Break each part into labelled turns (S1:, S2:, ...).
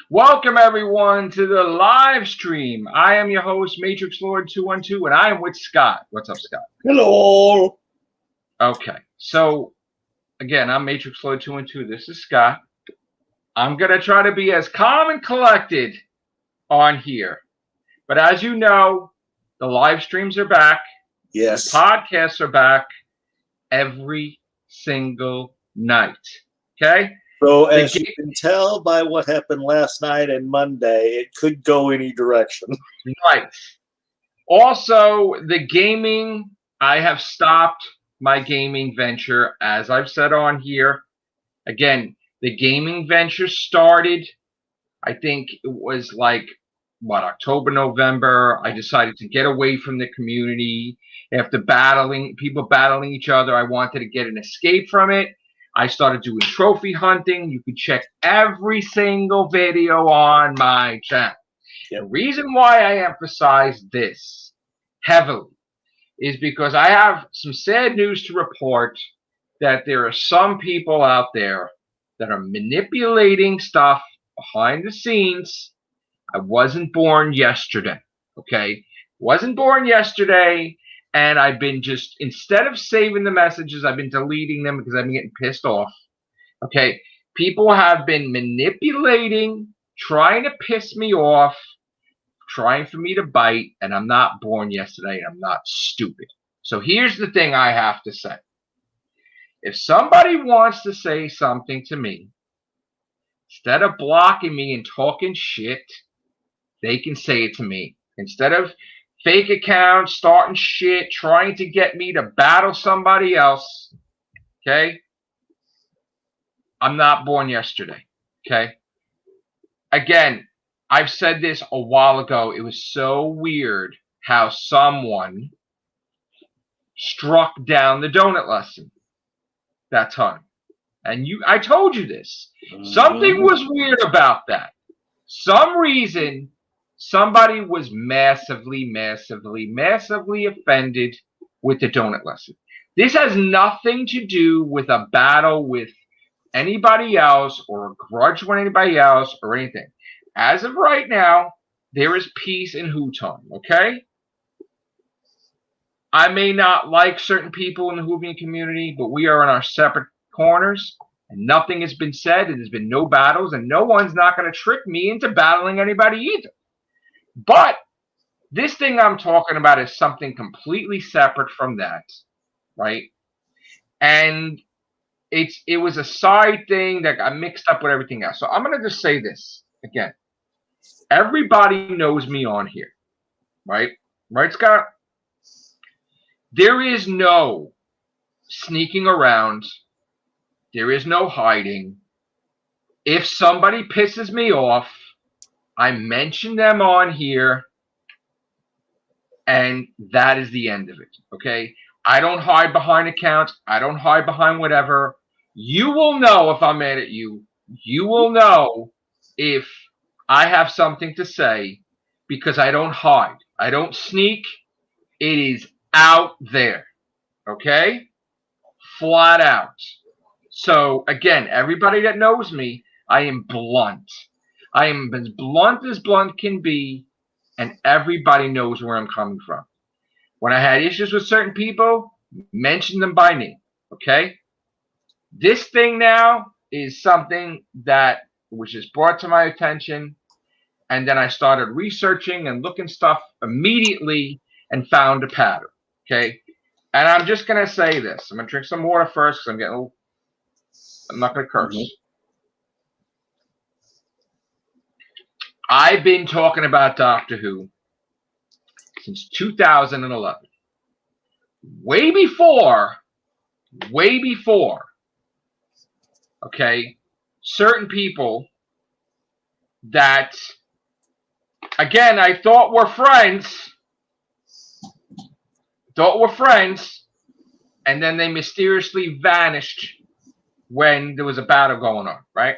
S1: Welcome everyone to the live stream. I am your host, Matrixlord212, and I am with Scott. What's up, Scott?
S2: Hello.
S1: Okay, so again, I'm Matrixlord212. This is Scott. I'm gonna try to be as calm and collected on here, but as you know, the live streams are back.
S2: Yes.
S1: The podcasts are back every single night. Okay.
S2: So as you can tell by what happened last night and Monday, it could go any direction.
S1: Right. Also, the gaming, I have stopped my gaming venture, as I've said on here. Again, the gaming venture started, I think it was like, October, November. I decided to get away from the community. After people battling each other, I wanted to get an escape from it. I started doing trophy hunting. You can check every single video on my channel. Yep. The reason why I emphasize this heavily is because I have some sad news to report that there are some people out there that are manipulating stuff behind the scenes. I wasn't born yesterday, okay? Wasn't born yesterday, and I've been just, instead of saving the messages, I've been deleting them because I've been getting pissed off, okay? People have been manipulating, trying to piss me off, trying for me to bite, and I'm not born yesterday, and I'm not stupid. So here's the thing I have to say. If somebody wants to say something to me, instead of blocking me and talking shit, they can say it to me. Instead of fake accounts, starting shit, trying to get me to battle somebody else, okay? I'm not born yesterday, okay? Again, I've said this a while ago. It was so weird how someone struck down the donut lesson that time. And I told you this. Something was weird about that. Some reason somebody was massively offended with the donut lesson. This has nothing to do with a battle with anybody else or a grudge with anybody else or anything. As of right now, there is peace in Whovian, okay? I may not like certain people in the Whovian community, but we are in our separate corners, and nothing has been said, and there's been no battles, and no one's not going to trick me into battling anybody either. But this thing I'm talking about is something completely separate from that, right? And it was a side thing that got mixed up with everything else. So I'm going to just say this again. Everybody knows me on here, right? Right, Scott? There is no sneaking around. There is no hiding. If somebody pisses me off, I mention them on here, and that is the end of it, okay? I don't hide behind accounts. I don't hide behind whatever. You will know if I'm mad at you. You will know if I have something to say because I don't hide. I don't sneak. It is out there, okay? Flat out. So, again, everybody that knows me, I am blunt. I am as blunt can be, and everybody knows where I'm coming from. When I had issues with certain people, mention them by name, okay? This thing now is something that was just brought to my attention, and then I started researching and looking stuff immediately and found a pattern, okay? And I'm just going to say this. I'm going to drink some water first because I'm getting a little... I'm not going to curse. I've been talking about Doctor Who since 2011. Way before, okay, certain people that, again, I thought were friends, and then they mysteriously vanished when there was a battle going on, right?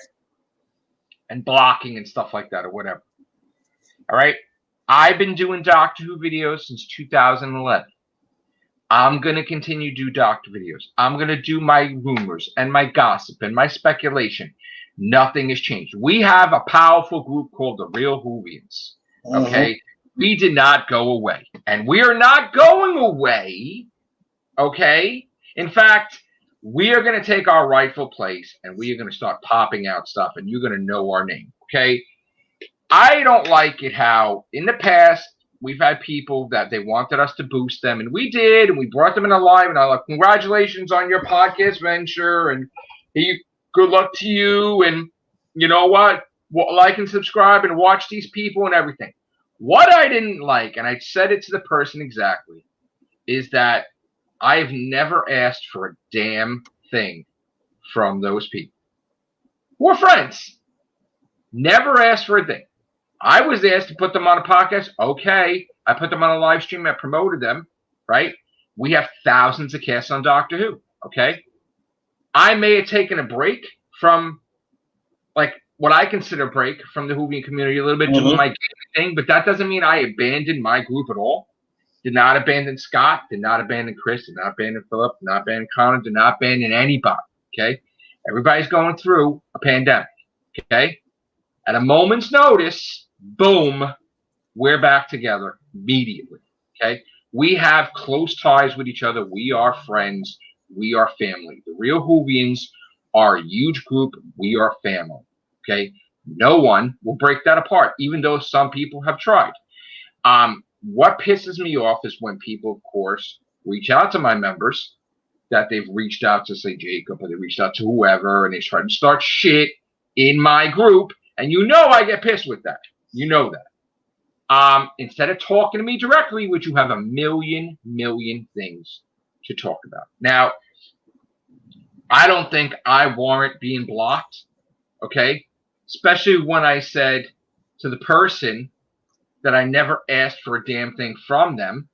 S1: And blocking and stuff like that or whatever. All right? I've been doing Doctor Who videos since 2011. I'm going to continue to do Doctor videos. I'm going to do my rumors and my gossip and my speculation. Nothing has changed. We have a powerful group called the Real Whovians. Okay? We did not go away. And we are not going away. Okay? In fact, we are going to take our rightful place and we are going to start popping out stuff and you're going to know our name. Okay? I don't like it how in the past we've had people that they wanted us to boost them, and we did, and we brought them in alive, and I like, congratulations on your podcast venture, and good luck to you, and you know what? Like and subscribe and watch these people and everything. What I didn't like, and I said it to the person exactly, is that I've never asked for a damn thing from those people. We're friends. Never asked for a thing. I was asked to put them on a podcast. Okay. I put them on a live stream. I promoted them, right? We have thousands of casts on Doctor Who, okay? I may have taken a break from, like, what I consider a break from the Whovian community a little bit, doing my thing, but that doesn't mean I abandoned my group at all. Did not abandon Scott, did not abandon Chris, did not abandon Philip, did not abandon Connor, did not abandon anybody, okay? Everybody's going through a pandemic, okay? At a moment's notice, boom, we're back together immediately, okay? We have close ties with each other. We are friends. We are family. The Real Whovians are a huge group. We are family, okay? No one will break that apart, even though some people have tried. What pisses me off is when people, of course, reach out to my members that they've reached out to, say, Jacob, or they reached out to whoever, and they try to start shit in my group, and you know I get pissed with that. You know that. Instead of talking to me directly, which you have a million things to talk about. Now, I don't think I warrant being blocked, okay? Especially when I said to the person that I never asked for a damn thing from them,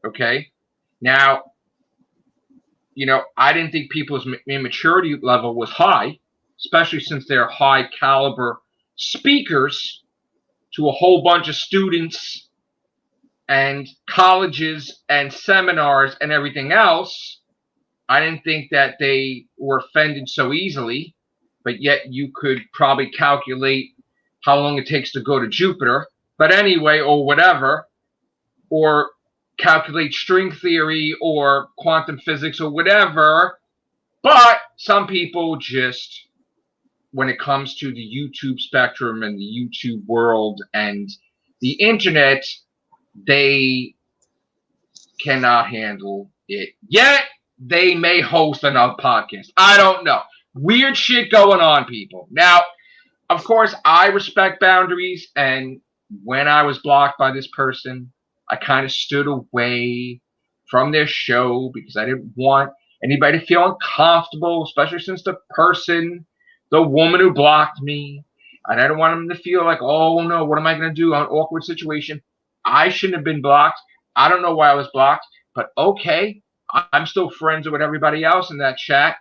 S1: okay? Now, you know, I didn't think people's immaturity level was high, especially since they're high caliber speakers to a whole bunch of students and colleges and seminars and everything else. I didn't think that they were offended so easily, but yet you could probably calculate how long it takes to go to Jupiter, but anyway, or whatever, or calculate string theory or quantum physics or whatever. But some people just, when it comes to the YouTube spectrum and the YouTube world and the internet, they cannot handle it. Yet, they may host another podcast. I don't know. Weird shit going on, people. Now, of course, I respect boundaries, and when I was blocked by this person, I kind of stood away from their show because I didn't want anybody to feel uncomfortable, especially since the woman who blocked me, and I don't want them to feel like, oh no, what am I going to do? An awkward situation. I shouldn't have been blocked. I don't know why I was blocked, but okay, I'm still friends with everybody else in that chat.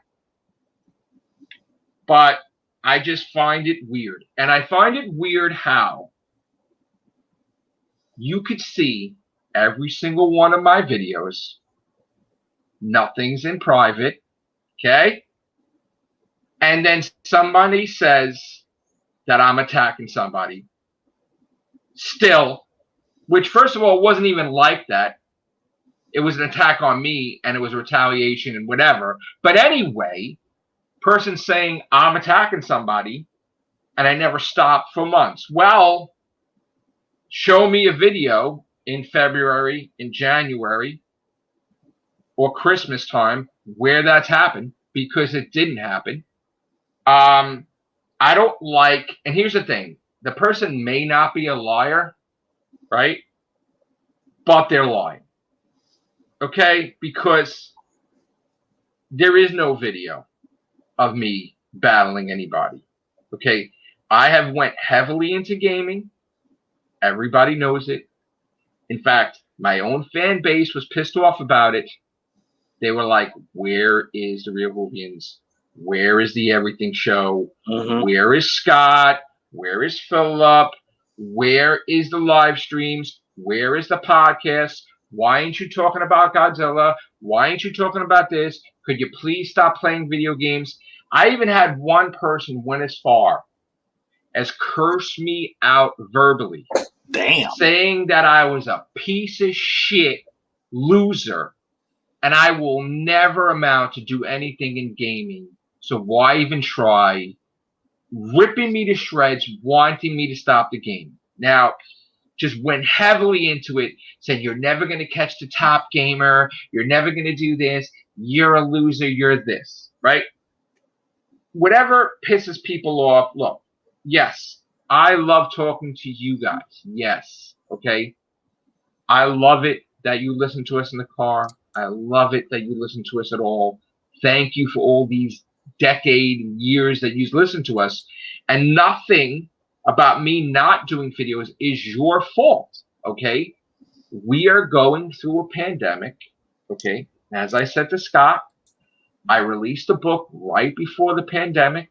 S1: But I just find it weird. And I find it weird how you could see every single one of my videos. Nothing's in private. Okay? And then somebody says that I'm attacking somebody. Still, which first of all wasn't even like that. It was an attack on me and it was retaliation and whatever. But anyway, person saying I'm attacking somebody and I never stopped for months. Well, show me a video in February, in January, or Christmas time where that's happened, because it didn't happen. I don't like, and here's the thing, the person may not be a liar, right? But they're lying. Okay? Because there is no video of me battling anybody. Okay? I have went heavily into gaming. Everybody knows it. In fact, my own fan base was pissed off about it. They were like, where is the Real Whovians? Where is the Everything Show? Where is Scott? Where is Philip? Where is the live streams? Where is the podcast? Why ain't you talking about Godzilla? Why ain't you talking about this? Could you please stop playing video games? I even had one person went as far as curse me out verbally.
S2: Damn.
S1: Saying that I was a piece of shit loser and I will never amount to do anything in gaming. So why even try? Ripping me to shreds, wanting me to stop the game. Now, just went heavily into it, said you're never going to catch the top gamer. You're never going to do this. You're a loser. You're this, right? Whatever pisses people off. Look, yes, I love talking to you guys. Yes. Okay. I love it that you listen to us in the car. I love it that you listen to us at all. Thank you for all these years that you've listened to us. And nothing about me not doing videos is your fault. Okay. We are going through a pandemic. Okay. As I said to Scott, I released a book right before the pandemic.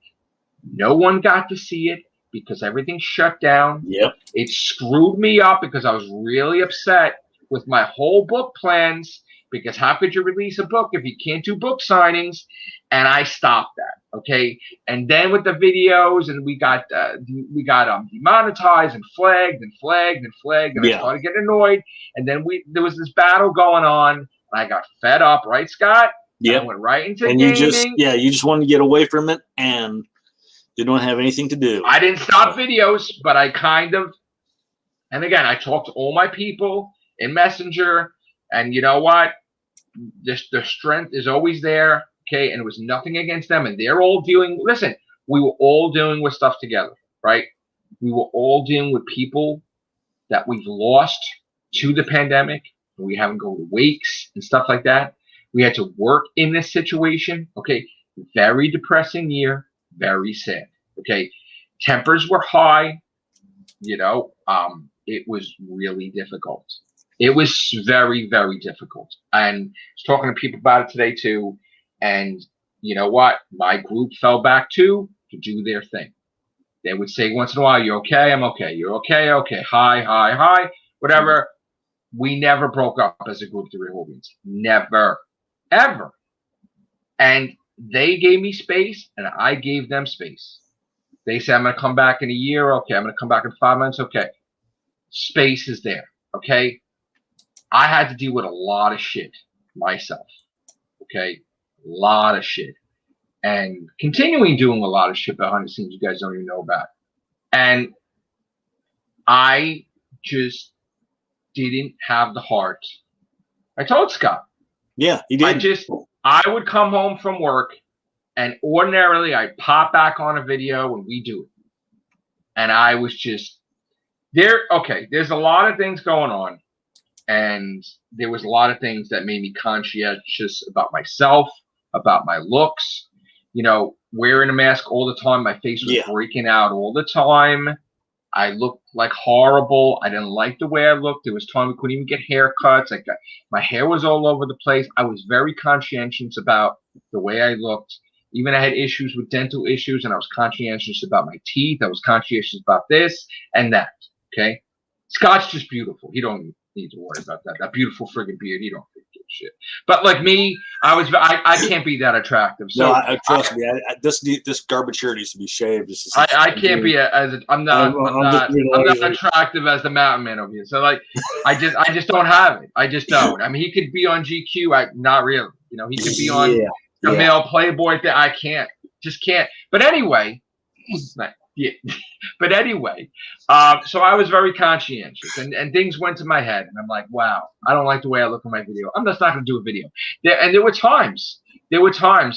S1: No one got to see it because everything shut down.
S2: Yep.
S1: It screwed me up because I was really upset with my whole book plans, because how could you release a book if you can't do book signings? And I stopped that. Okay. And then with the videos, and we got demonetized and flagged and flagged and flagged, and I started getting annoyed. And then there was this battle going on, and I got fed up, right, Scott?
S2: Yeah.
S1: I went right into
S2: and
S1: gaming.
S2: You just wanted to get away from it, and you don't have anything to do.
S1: I didn't stop videos, but I kind of, and again, I talked to all my people in Messenger, and you know what? The strength is always there, okay? And it was nothing against them, and they're all dealing. Listen, we were all dealing with stuff together, right? We were all dealing with people that we've lost to the pandemic, and we haven't gone to wakes and stuff like that. We had to work in this situation, okay? Very depressing year, very sad, okay? Tempers were high, you know. It was really difficult. It was very, very difficult. And I was talking to people about it today too. And you know what? My group fell back too to do their thing. They would say once in a while, "You okay? I'm okay. You're okay? Okay. Hi, hi, hi." Whatever. We never broke up as a group, the Whovians. Never. Ever. And they gave me space, and I gave them space. They said, "I'm going to come back in a year." Okay. "I'm going to come back in 5 months." Okay. Space is there. Okay. I had to deal with a lot of shit myself. Okay. A lot of shit. And continuing doing a lot of shit behind the scenes you guys don't even know about. And I just didn't have the heart. I told Scott.
S2: Yeah, he did.
S1: I would come home from work, and ordinarily I'd pop back on a video and we do it. And I was just there. Okay, there's a lot of things going on, and there was a lot of things that made me conscientious about myself, about my looks. You know, wearing a mask all the time, my face was breaking out all the time. I looked like horrible. I didn't like the way I looked. There was time we couldn't even get haircuts. My hair was all over the place. I was very conscientious about the way I looked. Even I had issues with dental issues, and I was conscientious about my teeth. I was conscientious about this and that. Okay, Scott's just beautiful. He don't need to worry about that. That beautiful friggin' beard. He don't give a shit. But like me, I can't be that attractive. So
S2: no, trust me. This garbage here needs to be shaved.
S1: I can't be I'm not attractive as the mountain man over here. So like, I just don't have it. I just don't. I mean, he could be on GQ. Not really. You know, he could be on a male Playboy thing. I can't. Just can't. But anyway, But anyway, so I was very conscientious, and things went to my head, and I'm like, wow, I don't like the way I look in my video. I'm just not going to do a video. There were times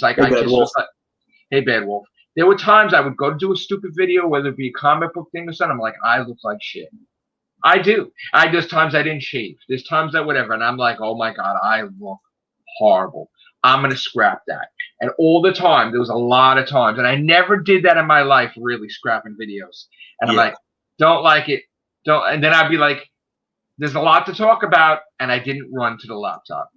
S1: like hey, Bad Wolf. There were times I would go to do a stupid video, whether it be a comic book thing or something. I'm like, I look like shit. I do. There's times I didn't shave. There's times that whatever, and I'm like, oh my God, I look horrible. I'm going to scrap that. And all the time, there was a lot of times, and I never did that in my life, really scrapping videos. And I'm like, don't like it. Don't. And then I'd be like, there's a lot to talk about. And I didn't run to the laptop.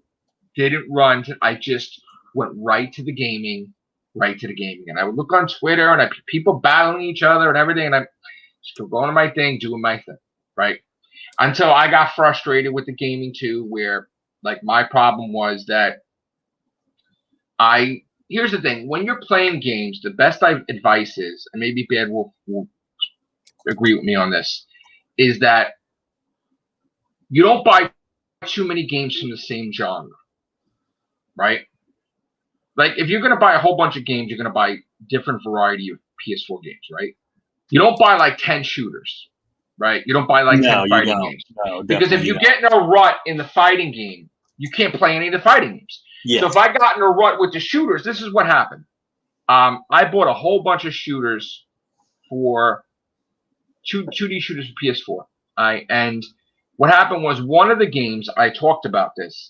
S1: I just went right to the gaming. And I would look on Twitter, and people battling each other and everything. And I just kept going to my thing, doing my thing. Right. Until I got frustrated with the gaming too, where like my problem was that I here's the thing: when you're playing games, the best advice is, and maybe Bad Wolf will agree with me on this, is that you don't buy too many games from the same genre, right? Like if you're gonna buy a whole bunch of games, you're gonna buy different variety of PS4 games, right? You don't buy like 10 shooters, right? You don't buy like 10 fighting games.
S2: No,
S1: because if you get in a rut in the fighting game, you can't play any of the fighting games.
S2: Yes.
S1: So if I got in a rut with the shooters, this is what happened. I bought a whole bunch of shooters for 2D shooters for PS4. And what happened was one of the games, I talked about this,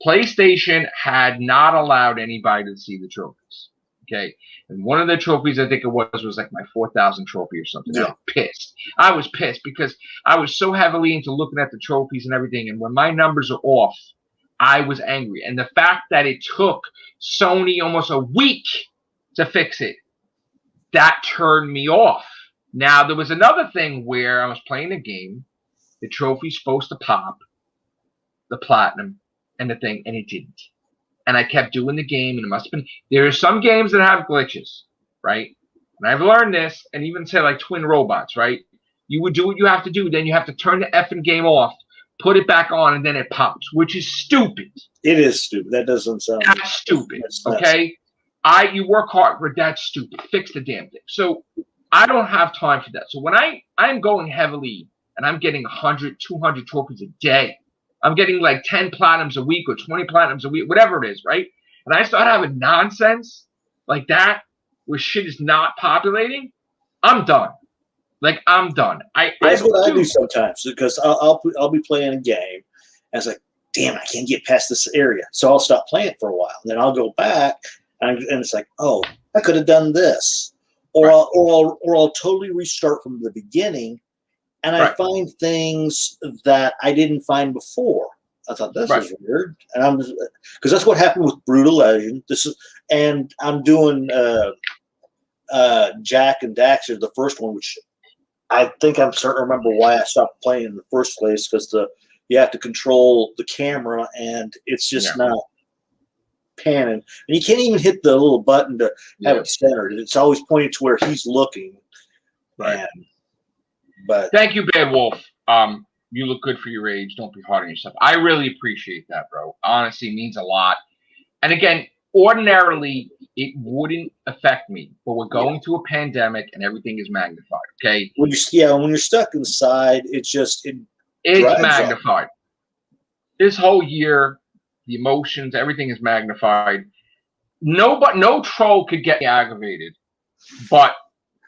S1: PlayStation had not allowed anybody to see the trophies. Okay. And one of the trophies, I think it was like my 4,000 trophy or something. Yeah. I was pissed because I was so heavily into looking at the trophies and everything. And when my numbers are off, I was angry. And the fact that it took Sony almost a week to fix it, that turned me off. Now, there was another thing where I was playing a game. The trophy's supposed to pop, the platinum, and the thing, and it didn't. And I kept doing the game, and it must have been. There are some games that have glitches, right? And I've learned this, and even say like Twin Robots, right? You would do what you have to do, then you have to turn the effing game off, put it back on, and then it pops, which is stupid.
S2: It is stupid. That doesn't sound.
S1: That's stupid. Okay, you work hard, but that's stupid. Fix the damn thing. So I don't have time for that. So when I'm going heavily, and I'm getting 100, 200 trophies a day. I'm getting like 10 platinums a week or 20 platinums a week, whatever it is, right? And I start having nonsense like that where shit is not populating, I'm done. Like, I'm done.
S2: That's what I do sometimes because I'll be playing a game and it's like, damn, I can't get past this area. So I'll stop playing for a while. Then I'll go back and it's like, oh, I could have done this. Or, right. I'll totally restart from the beginning. And I find things that I didn't find before. I thought this is weird, and because that's what happened with Brutal Legend. And I'm doing Jack and Daxter, the first one, which I think I'm starting to remember why I stopped playing in the first place because you have to control the camera, and it's just not panning, and you can't even hit the little button to have it centered. It's always pointing to where he's looking,
S1: right. But thank you, Bad Wolf. You look good for your age. Don't be hard on yourself. I really appreciate that, bro. Honestly, means a lot. And again, ordinarily, it wouldn't affect me. But we're going through a pandemic, and everything is magnified. Okay.
S2: When you're stuck inside, it's
S1: magnified. This whole year, the emotions, everything is magnified. No troll could get me aggravated, but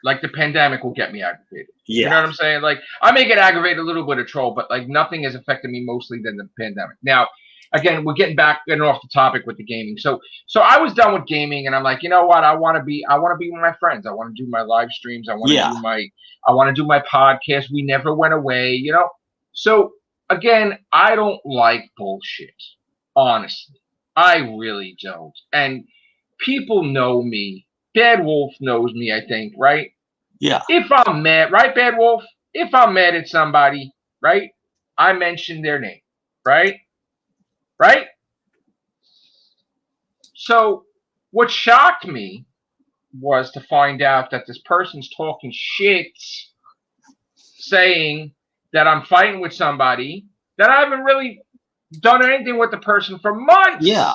S1: like the pandemic will get me aggravated. Yeah. You know what I'm saying? Like I may get aggravated a little bit of troll, but like nothing has affected me mostly than the pandemic. Now, again, we're getting off the topic with the gaming. So I was done with gaming, and I'm like, you know what? I want to be with my friends. I want to do my live streams. I want to do my podcast. We never went away, you know. So again, I don't like bullshit. Honestly, I really don't. And people know me. Bad Wolf knows me, I think, right?
S2: Yeah.
S1: If I'm mad, right, Bad Wolf? If I'm mad at somebody, right, I mention their name, right? Right? So what shocked me was to find out that this person's talking shit, saying that I'm fighting with somebody that I haven't really done anything with the person for months.
S2: Yeah.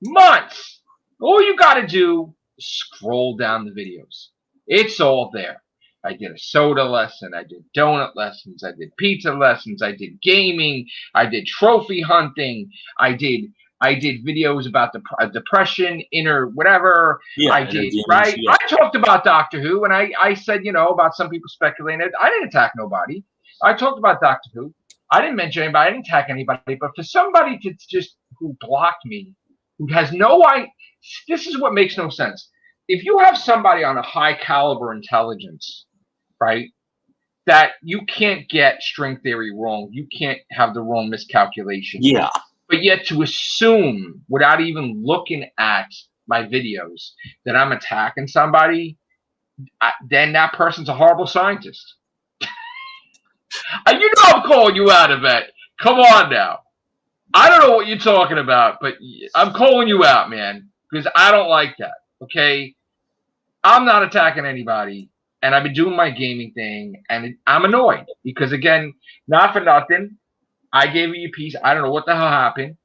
S1: Months. All you got to do is scroll down the videos. It's all there. I did a soda lesson. I did donut lessons. I did pizza lessons. I did gaming. I did trophy hunting. I did videos about the depression, inner whatever. Yeah, I did, right? Yeah. I talked about Doctor Who, and I said, you know, about some people speculating. I didn't attack nobody. I talked about Doctor Who. I didn't mention anybody. I didn't attack anybody. But for somebody to just who blocked me, who has no idea, this is what makes no sense. If you have somebody on a high caliber intelligence, right, that you can't get string theory wrong, you can't have the wrong miscalculation.
S2: Yeah.
S1: But yet to assume, without even looking at my videos, that I'm attacking somebody, then that person's a horrible scientist. You know I'm calling you out of it. Come on now. I don't know what you're talking about, but I'm calling you out, man. because I don't like that. Okay, I'm not attacking anybody, and I've been doing my gaming thing, and I'm annoyed because, again, not for nothing, I gave you a piece. I don't know what the hell happened.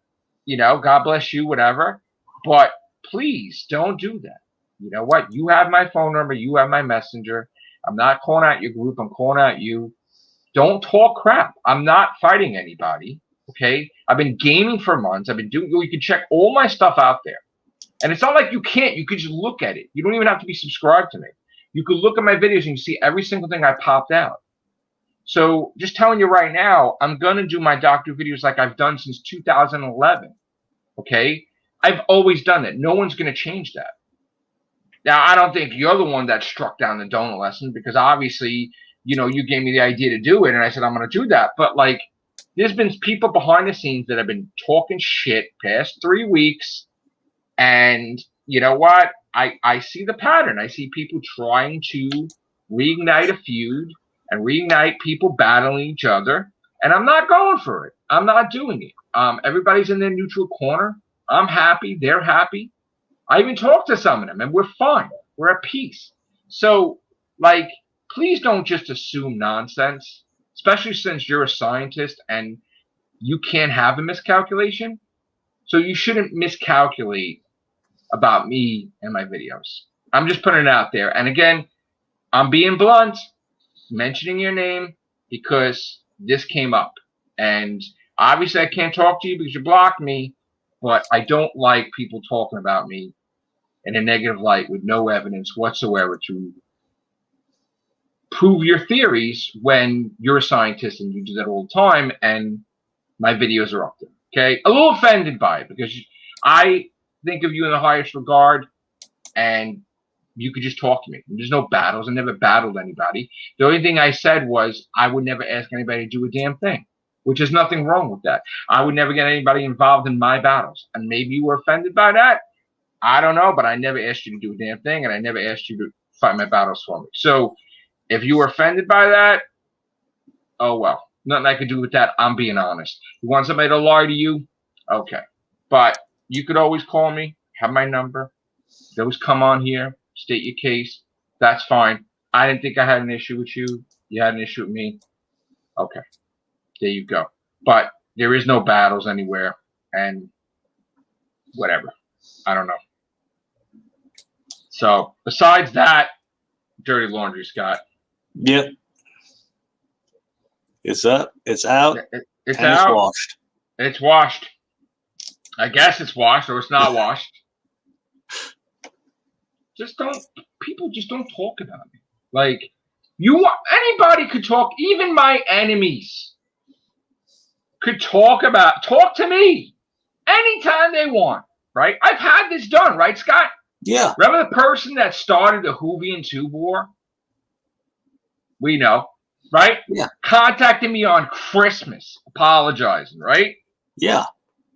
S1: You know, God bless you, whatever. But please don't do that. You know what? You have my phone number. You have my messenger. I'm not calling out your group. I'm calling out you. Don't talk crap. I'm not fighting anybody. Okay? I've been gaming for months. I've been doing. You can check all my stuff out there. And it's not like you can't. You could just look at it. You don't even have to be subscribed to me. You could look at my videos and you see every single thing I popped out. So just telling you right now, I'm going to do my doctor videos like I've done since 2011. Okay? I've always done it. No one's going to change that. Now, I don't think you're the one that struck down the donut lesson because obviously, you know, you gave me the idea to do it and I said, I'm going to do that. But like, there's been people behind the scenes that have been talking shit past 3 weeks. And you know what? I see the pattern. I see people trying to reignite a feud and reignite people battling each other. And I'm not going for it. I'm not doing it. Everybody's in their neutral corner. I'm happy. They're happy. I even talked to some of them, and we're fine. We're at peace. So, like, please don't just assume nonsense, especially since you're a scientist and you can't have a miscalculation. So you shouldn't miscalculate about me and my videos. I'm just putting it out there. And again, I'm being blunt, mentioning your name because this came up. And obviously I can't talk to you because you blocked me, but I don't like people talking about me in a negative light with no evidence whatsoever to prove your theories when you're a scientist and you do that all the time and my videos are up there. Okay? A little offended by it because I think of you in the highest regard and you could just talk to me. There's no battles. I never battled anybody. The only thing I said was I would never ask anybody to do a damn thing, which is nothing wrong with that. I would never get anybody involved in my battles. And maybe you were offended by that. I don't know, but I never asked you to do a damn thing, and I never asked you to fight my battles for me. So if you were offended by that, oh well. Nothing I could do with that. I'm being honest. You want somebody to lie to you? Okay. But you could always call me, have my number. Those come on here, state your case. That's fine. I didn't think I had an issue with you. You had an issue with me. Okay. There you go. But there is no battles anywhere. And whatever. I don't know. So besides that, dirty laundry, Scott.
S2: Yep. It's up. It's out.
S1: It's
S2: and
S1: out.
S2: It's washed.
S1: It's washed. I guess it's washed or it's not washed. People just don't talk about me. Like, anybody could talk, even my enemies could talk to me anytime they want, right? I've had this done, right, Scott?
S2: Yeah.
S1: Remember the person that started the Whovian tube war? We know, right?
S2: Yeah.
S1: Contacted me on Christmas, apologizing, right?
S2: Yeah.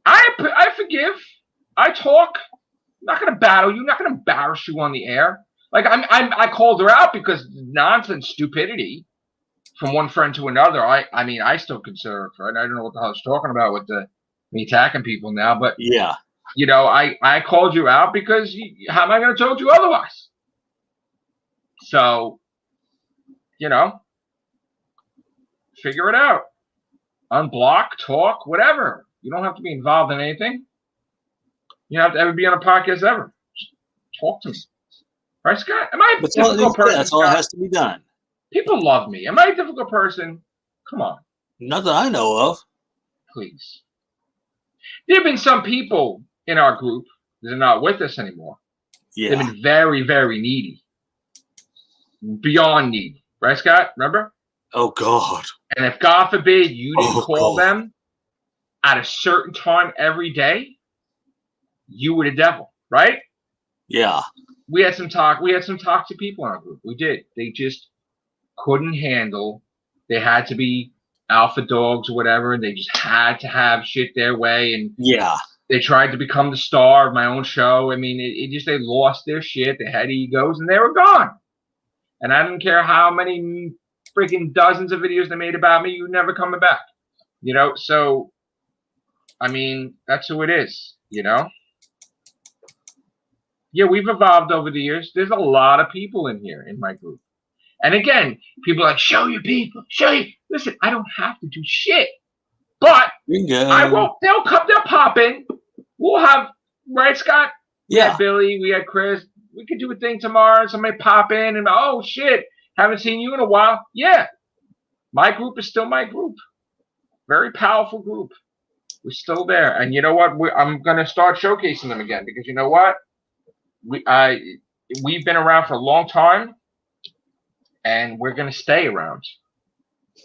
S1: I forgive. I talk. I'm not going to battle you. I'm not going to embarrass you on the air. Like I called her out because nonsense, stupidity from one friend to another. I mean, I still consider her a friend. I don't know what the hell she's talking about with me attacking people now, but
S2: yeah,
S1: you know, I called you out because how am I going to told you otherwise? So, you know, figure it out. Unblock, talk, whatever. You don't have to be involved in anything. You don't have to ever be on a podcast ever. Just talk to me. Right, Scott? Am I a difficult person?
S2: That's all that has to be done.
S1: People love me. Am I a difficult person? Come on.
S2: Not that I know of.
S1: Please. There have been some people in our group that are not with us anymore.
S2: Yeah.
S1: They've been very, very needy. Beyond needy. Right, Scott? Remember?
S2: Oh, God.
S1: And if, God forbid, you didn't call them at a certain time every day, you were the devil, right?
S2: Yeah.
S1: We had some toxic people in our group. We did. They just couldn't handle. They had to be alpha dogs or whatever, and they just had to have shit their way. And
S2: yeah,
S1: they tried to become the star of my own show. I mean, they lost their shit. They had egos, and they were gone. And I didn't care how many freaking dozens of videos they made about me. You're never coming back. You know. So, I mean, that's who it is. You know. Yeah, we've evolved over the years. There's a lot of people in here in my group. And again, people are like, show your people, show you. Listen, I don't have to do shit. But I will. They'll pop in. We'll have, right, Scott? We had Billy, we had Chris. We could do a thing tomorrow. Somebody pop in and, oh, shit, haven't seen you in a while. Yeah. My group is still my group. Very powerful group. We're still there. And you know what? I'm going to start showcasing them again because you know what? We've been around for a long time. And we're going to stay around.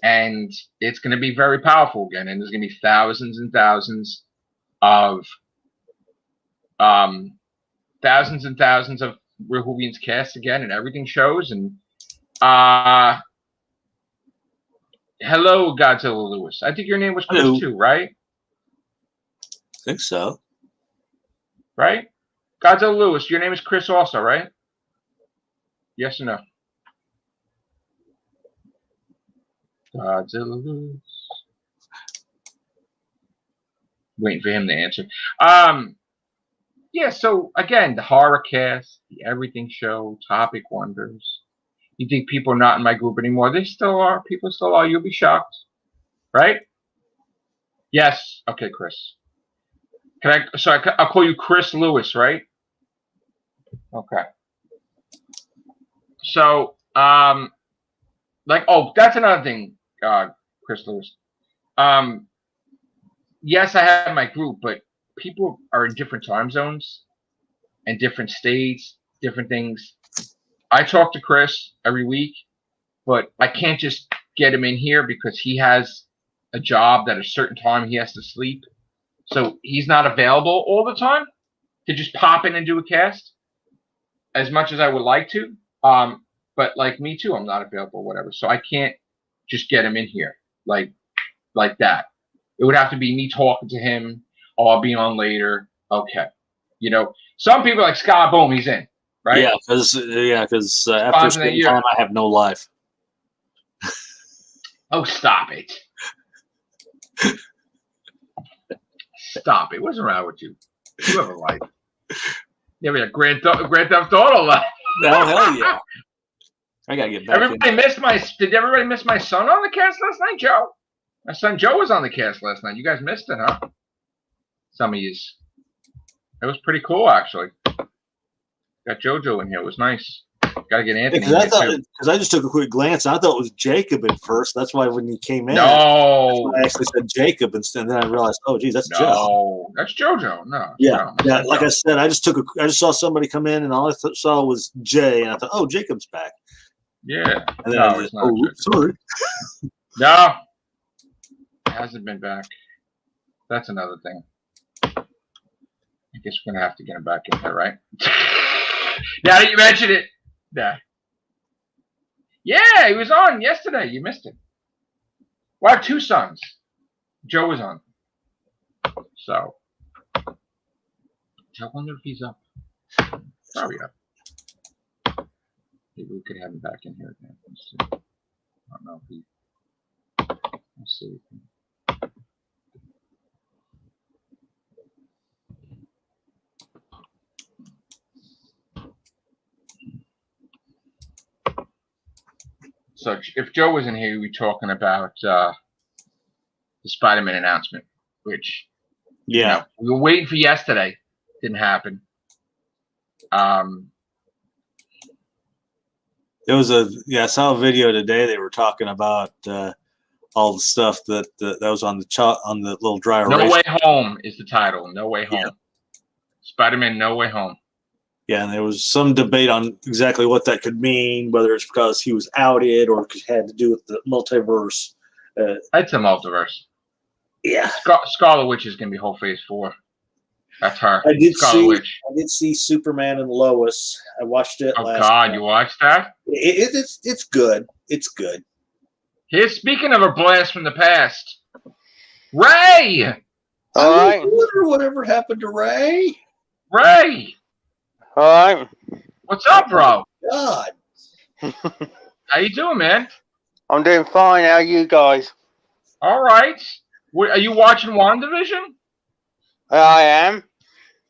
S1: And it's going to be very powerful again. And there's going to be thousands and thousands of Whovians cast again, and everything shows. And hello, Godzilla Lewis. I think your name was Chris too, right?
S3: I think so.
S1: Right? Godzilla Lewis, your name is Chris also, right? Yes or no? Godzilla Lewis. Waiting for him to answer. Yeah, so again, the horror cast, the everything show, topic wonders. You think people are not in my group anymore? They still are. People still are. You'll be shocked. Right? Yes. Okay, Chris. I'll call you Chris Lewis, right? Okay. So, that's another thing, Chris Lewis. Yes, I have my group, but people are in different time zones and different states, different things. I talk to Chris every week, but I can't just get him in here because he has a job that at a certain time he has to sleep. So he's not available all the time to just pop in and do a cast as much as I would like to. But like me too, I'm not available, whatever. So I can't just get him in here like that. It would have to be me talking to him. Oh, I'll be on later. Okay. You know, some people are like, Scott, boom, he's in. Right?
S3: Yeah, because after a certain time, I have no life.
S1: Oh, stop it. Stop it. What's wrong with you? You have a life. Yeah, we have Grand Theft Auto life.
S3: Oh, hell yeah. I got to get back
S1: Did everybody miss my son on the cast last night, Joe? My son Joe was on the cast last night. You guys missed it, huh? Some of yous. It was pretty cool, actually. Got JoJo in here. It was nice. Got to get Anthony in here, too.
S2: Because I just took a quick glance. And I thought it was Jacob at first. That's why when he came in,
S1: no,
S2: I actually said Jacob instead. And then I realized, oh, geez, that's Joe.
S1: No, that's JoJo. No.
S2: Yeah. Like I said, I just saw somebody come in, and all I saw was Jay, and I thought, oh, Jacob's back.
S1: Yeah.
S2: And then sorry.
S1: No. It hasn't been back. That's another thing. I guess we're going to have to get him back in there, right? Now that you mentioned it. Yeah, he was on yesterday. You missed it. Well, I have two sons. Joe was on. So, I wonder if he's up. Probably up. Maybe we could have him back in here again. Let's see. I don't know if he. Let's see. So if Joe was in here, we'd be talking about the Spider-Man announcement, which we were waiting for yesterday. Didn't happen.
S3: There was I saw a video today. They were talking about all the stuff that was on the little dry erase.
S1: No Way Home is the title. No Way Home. Yeah. Spider-Man No Way Home.
S3: Yeah, and there was some debate on exactly what that could mean, whether it's because he was outed or it had to do with the multiverse.
S1: It's a multiverse.
S2: Yeah.
S1: Scarlet Witch is going to be whole phase 4. That's her.
S2: I did see Superman and Lois. I watched it.
S1: Oh God, night. You watched that?
S2: It's good. It's good.
S1: Here's speaking of a blast from the past. Ray.
S2: All right. Whatever happened to Ray?
S1: Ray.
S4: All right.
S1: What's up, bro?
S2: God.
S1: How you doing, man?
S4: I'm doing fine. How are you guys?
S1: All right. Are you watching WandaVision?
S4: I am.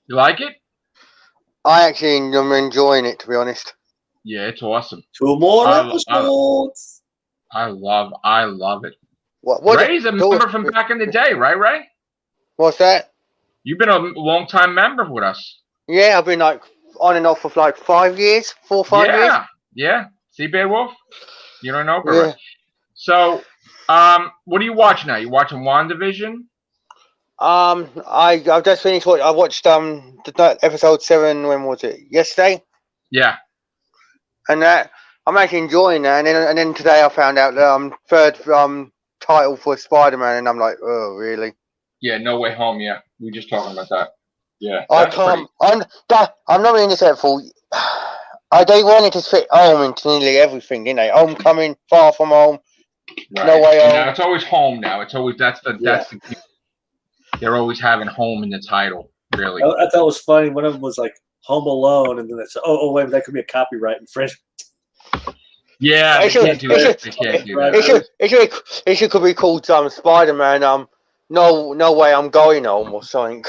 S1: You like it?
S4: I actually am enjoying it, to be honest.
S1: Yeah, it's awesome.
S2: 2 more
S1: I-
S2: episodes.
S1: I love it.
S4: What
S1: Ray's a member from back in the day, right, Ray?
S4: What's that?
S1: You've been a long time member with us.
S4: Yeah, I've been like on and off for like 5 years, 4 or 5 years.
S1: Yeah. See, Beowulf? You don't know, but
S4: Yeah.
S1: So, what are you watching now? You watching WandaVision?
S4: I've just finished. I watched episode 7. When was it? Yesterday.
S1: Yeah.
S4: And that I'm actually enjoying that. And then today I found out that third title for Spider-Man, and I'm like, oh really?
S1: Yeah. No Way Home. Yeah, we were just talking about that. Yeah.
S4: I
S1: that's
S4: can't.
S1: pretty-
S4: I'm not really that for. They wanted to fit home into nearly everything, didn't they? Homecoming, Far From Home,
S1: Right.
S4: No Way Home.
S1: Now it's always home. Now it's always that's the they're always having home in the title. Really.
S2: I thought it was funny. One of them was like Home Alone, and then they said, "Oh, wait, that could be a copyright infringement."
S1: Yeah, they can't do that. They can't do that.
S4: It could be called Spider-Man. No Way I'm Going Home or something.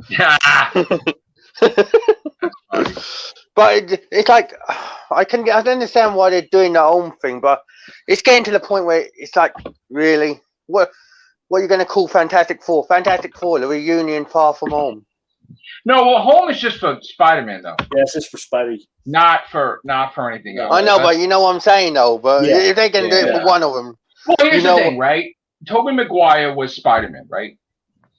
S1: Yeah. That's funny.
S4: But it's like I understand why they're doing the home thing, but it's getting to the point where it's like, really, what are you going to call Fantastic Four? Fantastic Four, the reunion, Far From Home.
S1: No, well, home is just for Spider-Man though.
S2: Yeah, it's just for Spidey.
S1: Not for anything else.
S4: I know, but you know what I'm saying, though. But
S2: Yeah.
S4: if they can do it for one of them,
S1: Well, here's
S4: you know-
S1: the thing, right? Tobey Maguire was Spider-Man, right?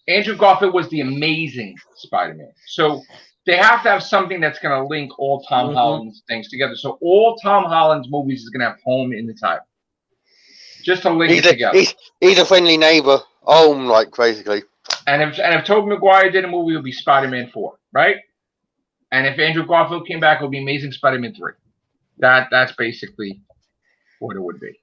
S1: Andrew Garfield was the Amazing Spider-Man. So they have to have something that's going to link all Tom Holland's things together. So all Tom Holland's movies is going to have home in the title, just to link it together.
S4: he's a friendly neighbor, home, like basically.
S1: And if Tobey Maguire did a movie, it would be Spider-Man 4, right? And if Andrew Garfield came back, it would be Amazing Spider-Man 3. That's basically what it would be.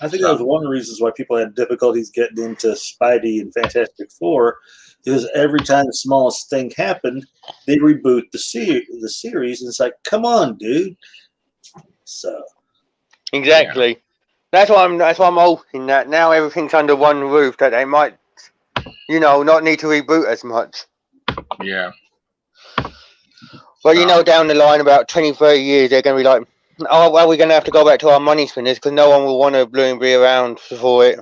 S2: I think that was one of the reasons why people had difficulties getting into Spidey and Fantastic Four, because every time the smallest thing happened, they reboot the series, and it's like, come on, dude. So
S4: Exactly. That's why I'm hoping that now everything's under one roof, that they might, not need to reboot as much.
S1: Yeah.
S4: But down the line, about 20, 30 years, they're going to be like, oh, well, we're going to have to go back to our money spinners because no one will want to be around for it.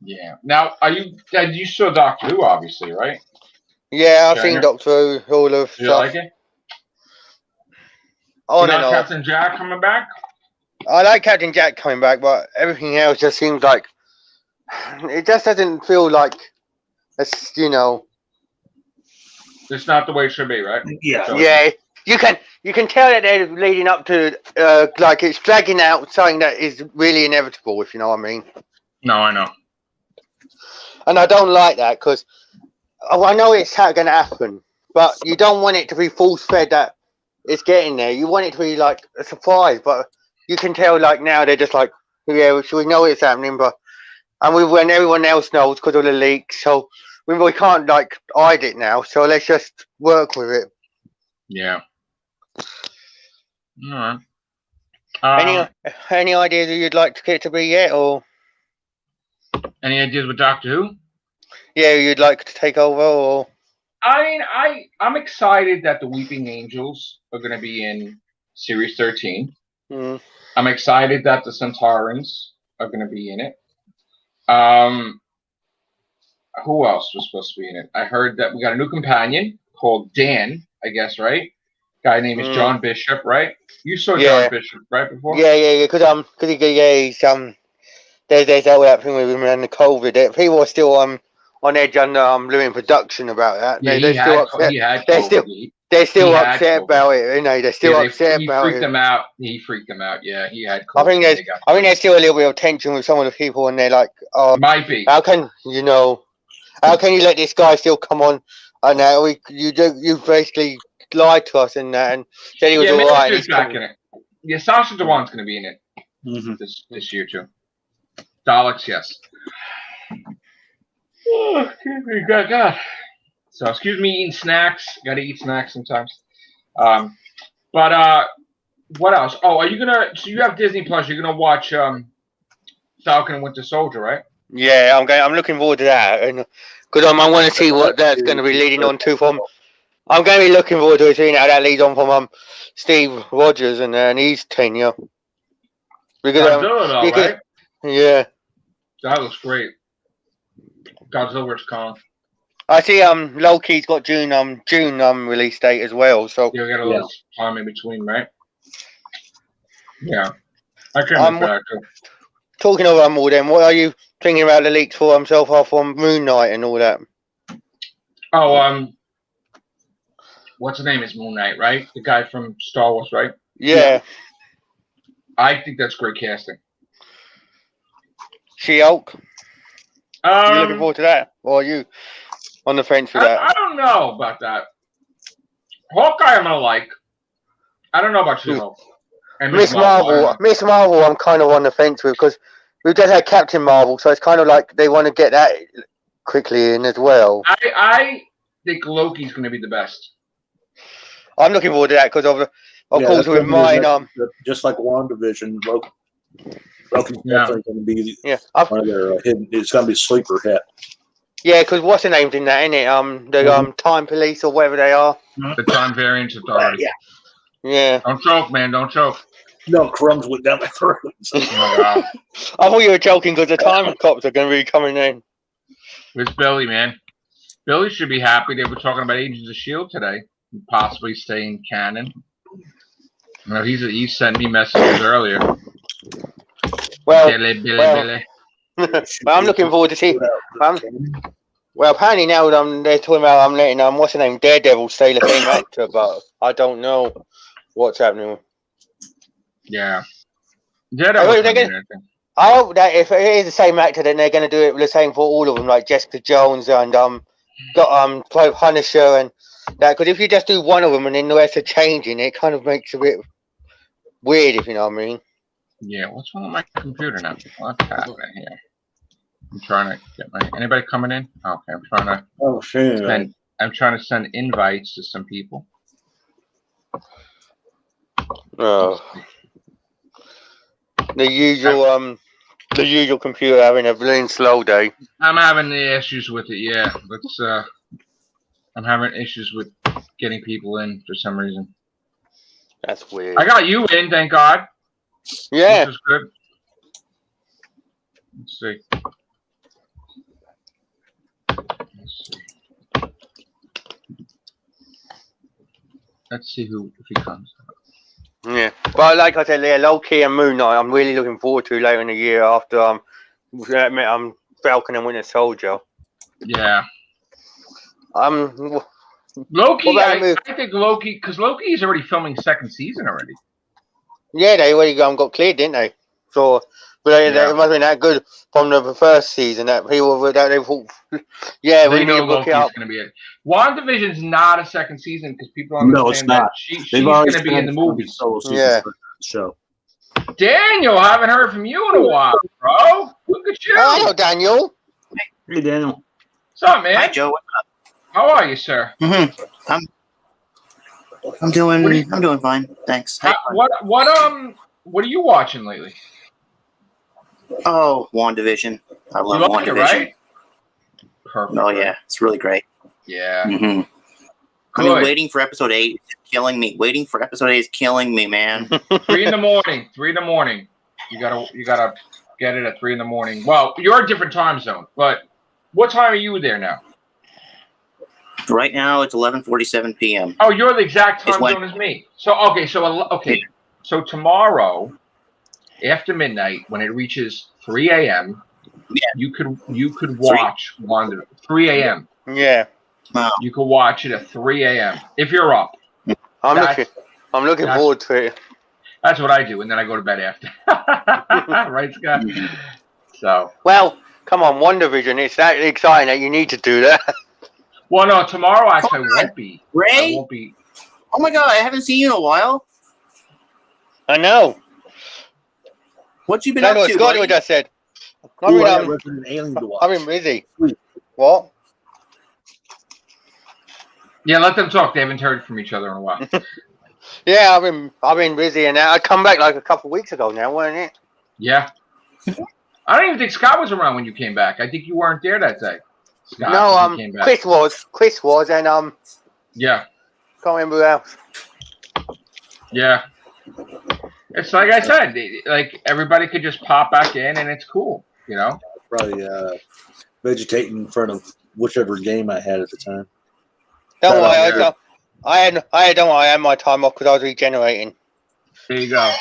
S1: Yeah. Now, you saw Doctor Who, obviously, right?
S4: Yeah, I've seen Doctor Who, all of
S1: Do you
S4: stuff.
S1: like it?
S4: On
S1: You
S4: and
S1: like
S4: off.
S1: Captain Jack coming back?
S4: I like Captain Jack coming back, but everything else just seems like it just doesn't feel like it's
S1: It's not the way it should be, right?
S2: yeah,
S1: So-
S4: Yeah, you can tell that they're leading up to like it's dragging out something that is really inevitable, if you know what I mean.
S1: No, I know.
S4: And I don't like that because I know it's going to happen, but you don't want it to be force-fed that it's getting there. You want it to be like a surprise, but you can tell like now they're just like, yeah, we know it's happening, but when everyone else knows because of the leaks, so we can't like hide it now. So let's just work with it.
S1: Yeah. All right.
S4: Any ideas that you'd like to get it to be yet, or
S1: Any ideas with Doctor Who?
S4: yeah, you'd like to take over, or
S1: I mean, I'm excited that the Weeping Angels are going to be in Series 13. I'm excited that the Centaurans are going to be in it. Who else was supposed to be in it? I heard that we got a new companion called Dan, I guess, right? Guy name is John Bishop, right? You saw John Bishop, right, before?
S4: yeah, because he's there's all that thing with him and the COVID. People are still on edge on doing production about that.
S1: Yeah,
S4: They're still upset. They're still upset about it, you know. They're still upset about it.
S1: He freaked them out. He freaked them out. Yeah, he had COVID.
S4: I think there's still a little bit of tension with some of the people, and they're like, "Oh,
S1: might be.
S4: How can you let this guy still come on? And now you basically lied to us and that, and said he was all right."
S1: Minister's back in it. Yeah, Sasha Dewan's going to be in it this year too. Daleks, yes. Oh, excuse me, God. So, excuse me eating snacks. Got to eat snacks sometimes. But what else? Oh, are you gonna? So you have Disney Plus. You're gonna watch Falcon and Winter Soldier, right?
S4: Yeah, I'm looking forward to that, and because I want to see what that's going to be leading on to from I'm going to be looking forward to seeing how that leads on from Steve Rogers and his tenure. Because,
S1: Godzilla, though,
S4: because
S1: right?
S4: yeah,
S1: That looks great. Godzilla vs. Kong.
S4: I see. Loki's got June release date as well. So
S1: You got a little time in between, right? Yeah, I can with that too.
S4: talking of all them, what are you thinking about the leaks for himself off on Moon Knight and all that?
S1: Oh, what's his name? Is Moon Knight, right? The guy from Star Wars, right?
S4: Yeah.
S1: I think that's great casting.
S4: She-Hulk. You looking forward to that, or are you on the fence with that?
S1: I don't know about that. Hawkeye, I'm gonna like. I don't know about She-Hulk. And
S4: Miss Marvel, I'm kind of on the fence with because we just had Captain Marvel, so it's kind of like they want to get that quickly in as well.
S1: I think Loki's going to be the best.
S4: I'm looking forward to that because of course with mine.
S2: Just like WandaVision, Loki's definitely going to be one of their hidden. It's going to be a sleeper hit.
S4: Yeah, because what's the name's in that, isn't it? The Time Police or whatever they are.
S1: The Time Variance Authority.
S4: Yeah.
S1: Don't choke, man. Don't choke.
S2: No, crumbs went down my throat.
S4: I thought you were joking because the time cops are going to be coming in.
S1: It's Billy, man. Billy should be happy. They were talking about Agents of S.H.I.E.L.D. today. Possibly staying canon. You know, he sent me messages earlier.
S4: Well,
S1: Billy.
S4: Well, I'm looking forward to see. Well, apparently now they're talking about letting what's the name, Daredevil stay the same actor, but I don't know what's happening.
S1: Yeah. Daredevil.
S4: I hope that if it is the same actor, then they're going to do it the same for all of them, like Jessica Jones and got Punisher and that. Because if you just do one of them and then the rest are changing, it kind of makes a bit weird, if you know what I mean.
S1: Yeah. What's wrong with my computer now? What's happening here? I'm trying to get anybody coming in? Okay, I'm trying to.
S2: Oh shit!
S1: I'm trying to send invites to some people.
S4: Oh. The usual computer having a really slow day.
S1: I'm having the issues with it. Yeah, I'm having issues with getting people in for some reason.
S4: That's weird.
S1: I got you in, thank God.
S4: Yeah.
S1: Which is good. Let's see. Let's see if he comes.
S4: Yeah, but like I said, Loki and Moon Knight, I'm really looking forward to later in the year after Falcon and Winter Soldier.
S1: Yeah.
S4: Loki,
S1: I think Loki, because Loki is already filming second season already.
S4: Yeah, they already got cleared, didn't they? So, but it must have been that good from the first season that people they thought, yeah, we need to book it up.
S1: Going to be it. WandaVision's not a second season because people don't understand that she's going to be in the movie.
S2: Yeah. Show.
S1: Daniel, I haven't heard from you in a while, bro. Look at you.
S4: Oh, hello, Daniel.
S2: Hey, Daniel.
S1: What's up, man?
S5: Hi, Joe. What's up?
S1: How are you, sir?
S5: I'm doing fine. Thanks.
S1: What are you watching lately?
S5: Oh, WandaVision. I love WandaVision.
S1: Right? Perfect.
S5: Oh yeah, it's really great.
S1: Yeah.
S5: Mm-hmm. I mean, waiting for episode 8 is killing me. Waiting for episode 8 is killing me, man.
S1: 3 in the morning. 3 in the morning. You gotta get it at 3 in the morning. Well, you're a different time zone, but what time are you there now?
S5: Right now, it's 11:47 p.m.
S1: Oh, you're the exact time zone as me. So okay. So tomorrow, after midnight, when it reaches 3 a.m., you could watch Wanda. 3 a.m.
S4: Yeah.
S5: Wow.
S1: You could watch it at 3 a.m. if you're up.
S4: I'm looking forward to it.
S1: That's what I do, and then I go to bed after. Right, Scott? So.
S4: Well, come on, WandaVision. It's that exciting that you need to do that.
S1: Well, no, tomorrow actually won't be.
S5: Ray?
S1: I won't be.
S5: Oh my God, I haven't seen you in a while.
S4: I know.
S5: What you been up to?
S4: Scott, what I said. I've been busy. What?
S1: Yeah, let them talk. They haven't heard from each other in a while.
S4: Yeah, I've been busy, and I come back like a couple of weeks ago now, wasn't it?
S1: Yeah. I don't even think Scott was around when you came back. I think you weren't there that day. Scott,
S4: no, Chris was, and
S1: Yeah.
S4: Can't remember who else.
S1: Yeah. It's like I said, like everybody could just pop back in and it's cool, you know?
S2: Probably vegetating in front of whichever game I had at the time.
S4: Don't worry,
S2: That
S4: I had my time off because I was regenerating.
S1: There you go.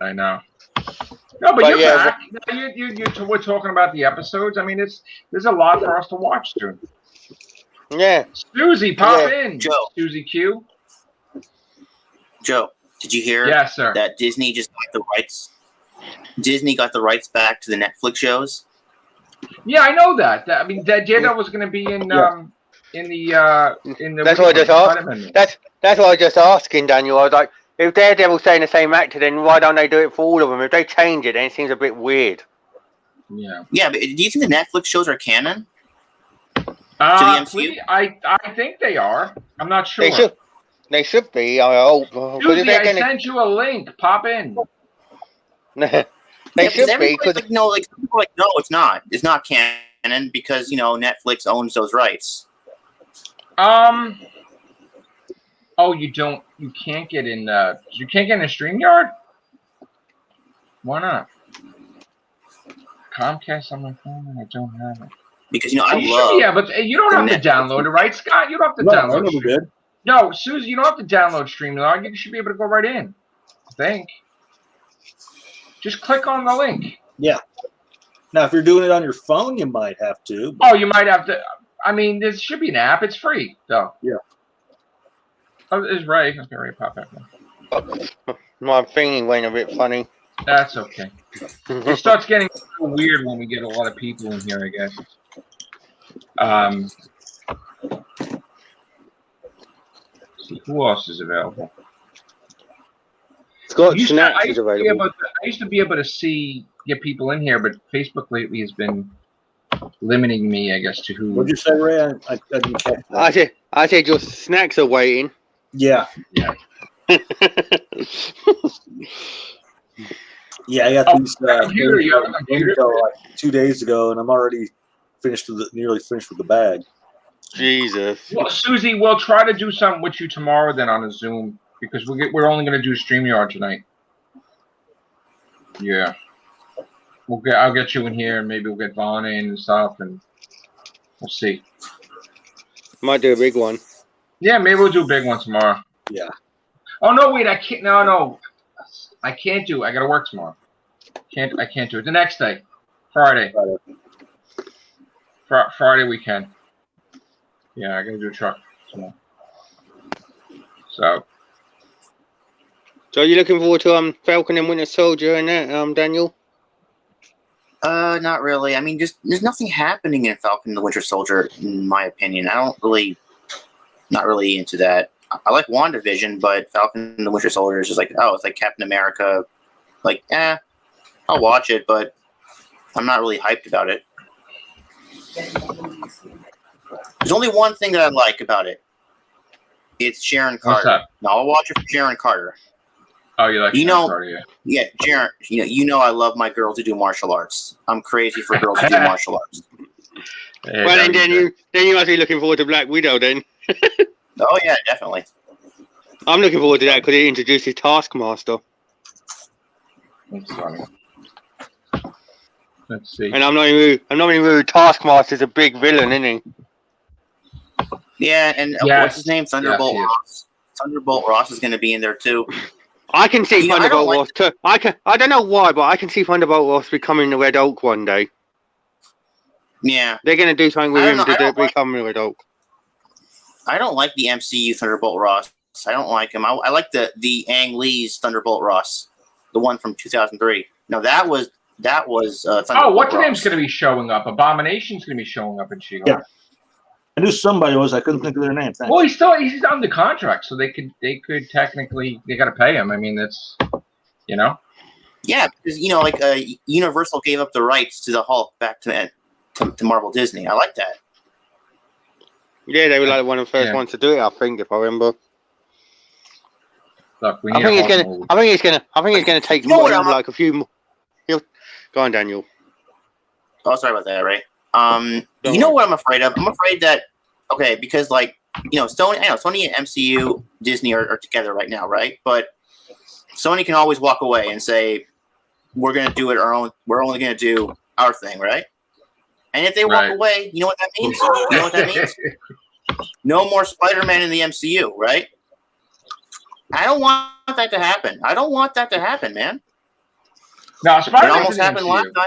S1: I know. No, but you're
S4: yeah,
S1: back. We're talking about the episodes. I mean, there's a lot for us to watch, dude.
S4: Yeah.
S1: Susie, pop
S4: Yeah.
S1: in.
S5: Joe.
S1: Susie Q.
S5: Joe, did you hear
S1: Yes, sir.
S5: that Disney just got the rights? Disney got the rights back to the Netflix shows.
S1: Yeah, I know that. I mean, that was going to be in the.
S4: That's what I just asked. That's what I was just asking, Daniel. I was like, if Daredevil's saying the same actor, then why don't they do it for all of them? If they change it, then it seems a bit weird.
S1: Yeah.
S5: Yeah, but do you think the Netflix shows are canon?
S1: To
S5: the MCU?
S1: I think they are. I'm not sure.
S4: They should be. I hope.
S1: Susie, I sent you a link. Pop in.
S4: They should be because
S5: like, no, like some people are like, no, it's not. It's not canon because Netflix owns those rights.
S1: Oh, you don't. You can't get in. You can't get in a StreamYard. Why not? Comcast on my phone, and I don't have it.
S5: Because I
S1: you
S5: love.
S1: Yeah, but you don't have to download it, right, Scott? You don't have to download it.
S2: Good.
S1: No, Susie, you don't have to download StreamYard. You should be able to go right in. I think. Just click on the link.
S2: Yeah. Now, if you're doing it on your phone, you might have to.
S1: Oh, you might have to. I mean, there should be an app. It's free, though.
S2: Yeah.
S1: Oh, it's Ray. Okay, Ray, pop back in.
S4: my thingy went a bit funny.
S1: That's okay. It starts getting weird when we get a lot of people in here, I guess. See, who else is available?
S4: Scott
S1: I
S4: Snacks is available.
S1: I used to be able to get people in here, but Facebook lately has been limiting me, I guess, to who.
S2: What'd you say, Ray? I didn't catch that.
S4: I said your snacks are waiting.
S2: Yeah.
S1: Yeah.
S2: Yeah, I got these
S1: computer, you have a computer?
S2: like 2 days ago, and I'm already nearly finished with the bag.
S4: Jesus.
S1: Well, Susie, we'll try to do something with you tomorrow then on a Zoom because we're only going to do StreamYard tonight. Yeah. I'll get you in here, and maybe we'll get Vaughn in and stuff, and we'll see.
S4: Might do a big one.
S1: Yeah, maybe we'll do a big one tomorrow.
S2: Yeah.
S1: Oh no, wait, I can't. No, I can't do it. I got to work tomorrow. I can't do it. The next day, Friday. Friday we can. Yeah, I got to do a truck tomorrow. So
S4: are you looking forward to Falcon and Winter Soldier and that, Daniel?
S5: Not really. I mean, there's nothing happening in Falcon and the Winter Soldier, in my opinion. Not really into that. I like WandaVision, but Falcon and the Winter Soldier is just like, it's like Captain America. Like, I'll watch it, but I'm not really hyped about it. There's only one thing that I like about it. It's Sharon Carter.
S1: What's that?
S5: Now I'll watch it for Sharon Carter.
S1: Oh, you like Sharon Carter, yeah.
S5: Yeah, Sharon. I love my girl to do martial arts. I'm crazy for girls to do martial arts.
S1: Hey,
S4: well, then you must be looking forward to Black Widow then.
S5: Oh yeah, definitely.
S4: I'm looking forward to that because it introduces Taskmaster.
S1: That's funny. Let's see.
S4: And I'm not even rude. Taskmaster's a big villain, isn't he?
S5: Yeah, and
S1: Yes.
S5: what's his name? Thunderbolt Ross. Thunderbolt Ross is going to be in there too.
S4: I can see Thunderbolt
S5: I don't
S4: Ross too. I don't know why, but I can see Thunderbolt Ross becoming the Red Hulk one day.
S5: Yeah.
S4: They're going to do something with him to become the Red Hulk.
S5: I don't like the MCU Thunderbolt Ross. I don't like him. I like the Ang Lee's Thunderbolt Ross, the one from 2003. No, that was Thunderbolt
S1: what's
S5: Ross.
S1: the name's going to be showing up? Abomination's going to be showing up in She-Hulk.
S2: Yeah. I knew somebody was. I couldn't think of their name. Thanks.
S1: Well, he's under contract, so they could technically they got to pay him. I mean, that's
S5: Yeah, because Universal gave up the rights to the Hulk back to Marvel Disney. I like that.
S4: Yeah, they were like one of the first ones to do it. I think, if I remember.
S1: Look,
S4: I think it's gonna take like a few more. Go on, Daniel.
S5: Oh, sorry about that, Ray. You know what I'm afraid of? I'm afraid that okay, because like Sony, I know Sony and MCU, Disney are together right now, right? But Sony can always walk away and say, we're going to do it our own. We're only going to do our thing, right? And if they walk away, you know what that means? You know what that means? No more Spider-Man in the MCU, right? I don't want that to happen. I don't want that to happen, man.
S1: No, Spider-Man
S5: almost happened last time.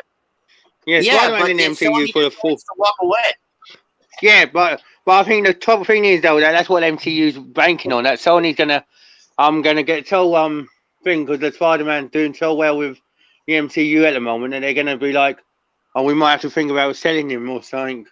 S6: Yeah, Spider-Man in the MCU for the full.
S5: To walk away.
S6: Yeah, but I think the top thing is though that's what MCU's banking on. That Sony's gonna get so thing because the Spider-Man doing so well with the MCU at the moment, and they're gonna be like, oh, we might have to think about selling him or something.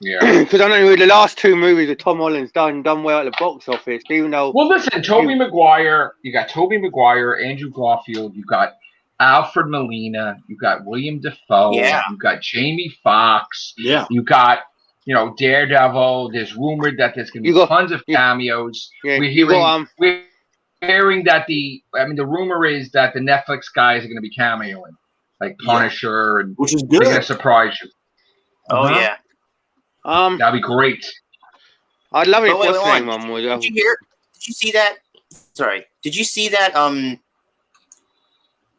S1: Yeah,
S6: because I know the last two movies that Tom Holland's done well at the box office, even though.
S1: Well, listen, Tobey Maguire. You got Tobey Maguire, Andrew Garfield. You got Alfred Molina. You got William Dafoe.
S5: Yeah.
S1: You got Jamie Foxx.
S2: Yeah.
S1: You got Daredevil. There's rumored that there's going to be tons of cameos.
S6: Yeah,
S1: we're hearing that the rumor is that the Netflix guys are going to be cameoing, like Punisher, and
S2: which is
S1: they're
S2: good.
S1: going to surprise you.
S5: Oh yeah.
S1: That'd be great.
S6: I'd love it.
S5: Wait, did you hear? Did you see that? Sorry. Did you see that?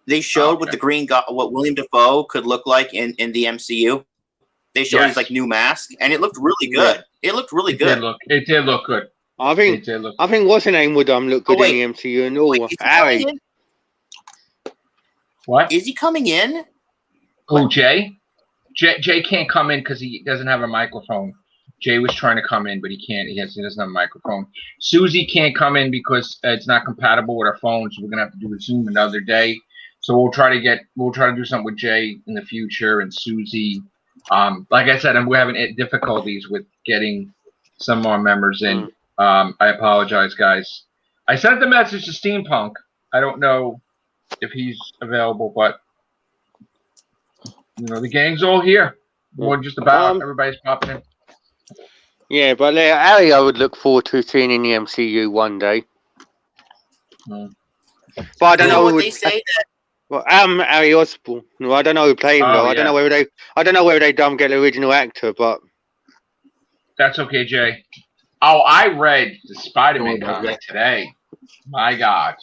S5: They showed what the what William Dafoe could look like in the MCU. They showed his like new mask, and it looked really good. Yeah. It looked really good.
S1: It did look good.
S6: I think what's her name would look good in the MCU and all. Harry.
S1: What?
S5: Is he coming in?
S1: Oh, Jay? Jay can't come in because he doesn't have a microphone. Jay was trying to come in, but he can't. He doesn't have a microphone. Susie can't come in because it's not compatible with her phone, so we're gonna have to do a Zoom another day. So we'll try to do something with Jay in the future and Susie. Like I said, we're having difficulties with getting some more members in. I apologize, guys. I sent the message to Steampunk. I don't know if he's available, but the gang's all here. We're just about everybody's popping in.
S6: Yeah, but Harry, I would look forward to seeing in the MCU one day. But I don't know
S5: what they say that.
S6: Well, Harry Osborn. No, I don't know who played him though. I don't know whether they don't get the original actor, but
S1: that's okay, Jay. Oh, I read the Spider-Man comic today. My God,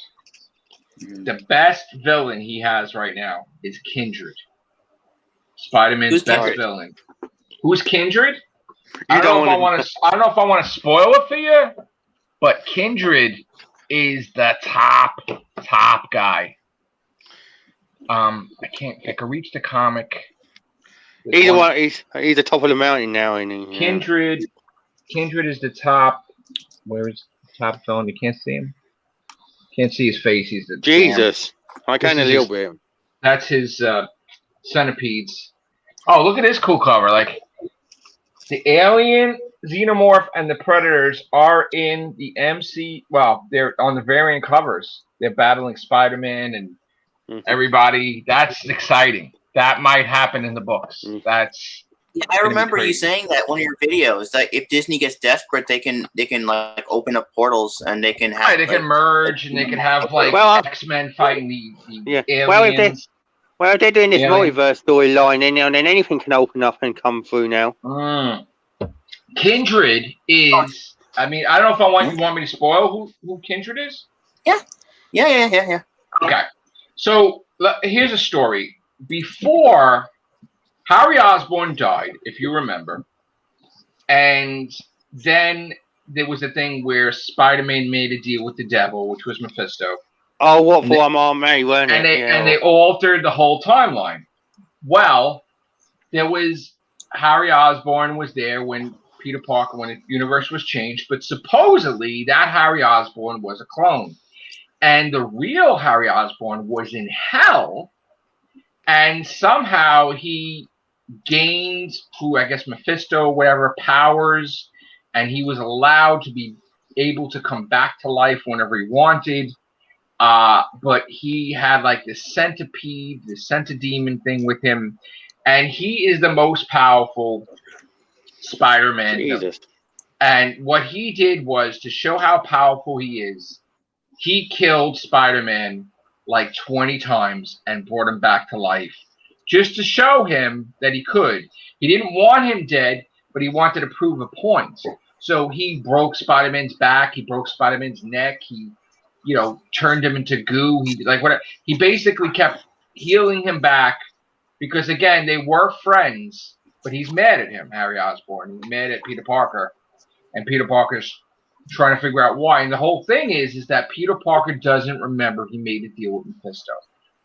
S1: the best villain he has right now is Kindred. Spider-Man's best villain. Who's Kindred? I don't know if I want to spoil it for you, but Kindred is the top guy. I can reach the comic.
S6: He's the top of the mountain now, isn't he?
S1: Kindred is the top. Where is the top villain? You can't see him. Can't see his face. He's the
S6: Jesus. I can a little bit.
S1: That's his centipedes. Oh, look at this cool cover! Like the alien, xenomorph, and the predators are in the MC. Well, they're on the variant covers. They're battling Spider-Man and everybody. That's exciting. That might happen in the books. That's.
S5: Yeah, I remember you saying that one of your videos that if Disney gets desperate, they can like open up portals and they can have
S1: they can merge and they can have like X-Men fighting the aliens.
S6: If they're doing this multiverse storyline, then anything can open up and come through now.
S1: Kindred is. I mean, I don't know if you want me to spoil who Kindred is.
S5: Yeah.
S1: Okay, so here's a story. Before Harry Osborn died, if you remember, and then there was a thing where Spider-Man made a deal with the devil, which was Mephisto.
S6: Oh, what for Aunt May, weren't it?
S1: And they altered the whole timeline. Well, there was Harry Osborn was there when Peter Parker, when the universe was changed, but supposedly that Harry Osborn was a clone. And the real Harry Osborn was in hell, and somehow he gained, through, I guess, Mephisto, whatever, powers, and he was allowed to be able to come back to life whenever he wanted. But he had like this centipede, this centidemon thing with him, and he is the most powerful Spider-Man.
S6: Jesus.
S1: And what he did was, to show how powerful he is, he killed Spider-Man like 20 times and brought him back to life, just to show him that he could. He didn't want him dead, but he wanted to prove a point. So he broke Spider-Man's back. He broke Spider-Man's neck. He, turned him into goo. He basically kept healing him back because, again, they were friends, but he's mad at him, Harry Osborn. He's mad at Peter Parker, and Peter Parker's trying to figure out why. And the whole thing is that Peter Parker doesn't remember he made a deal with Mephisto,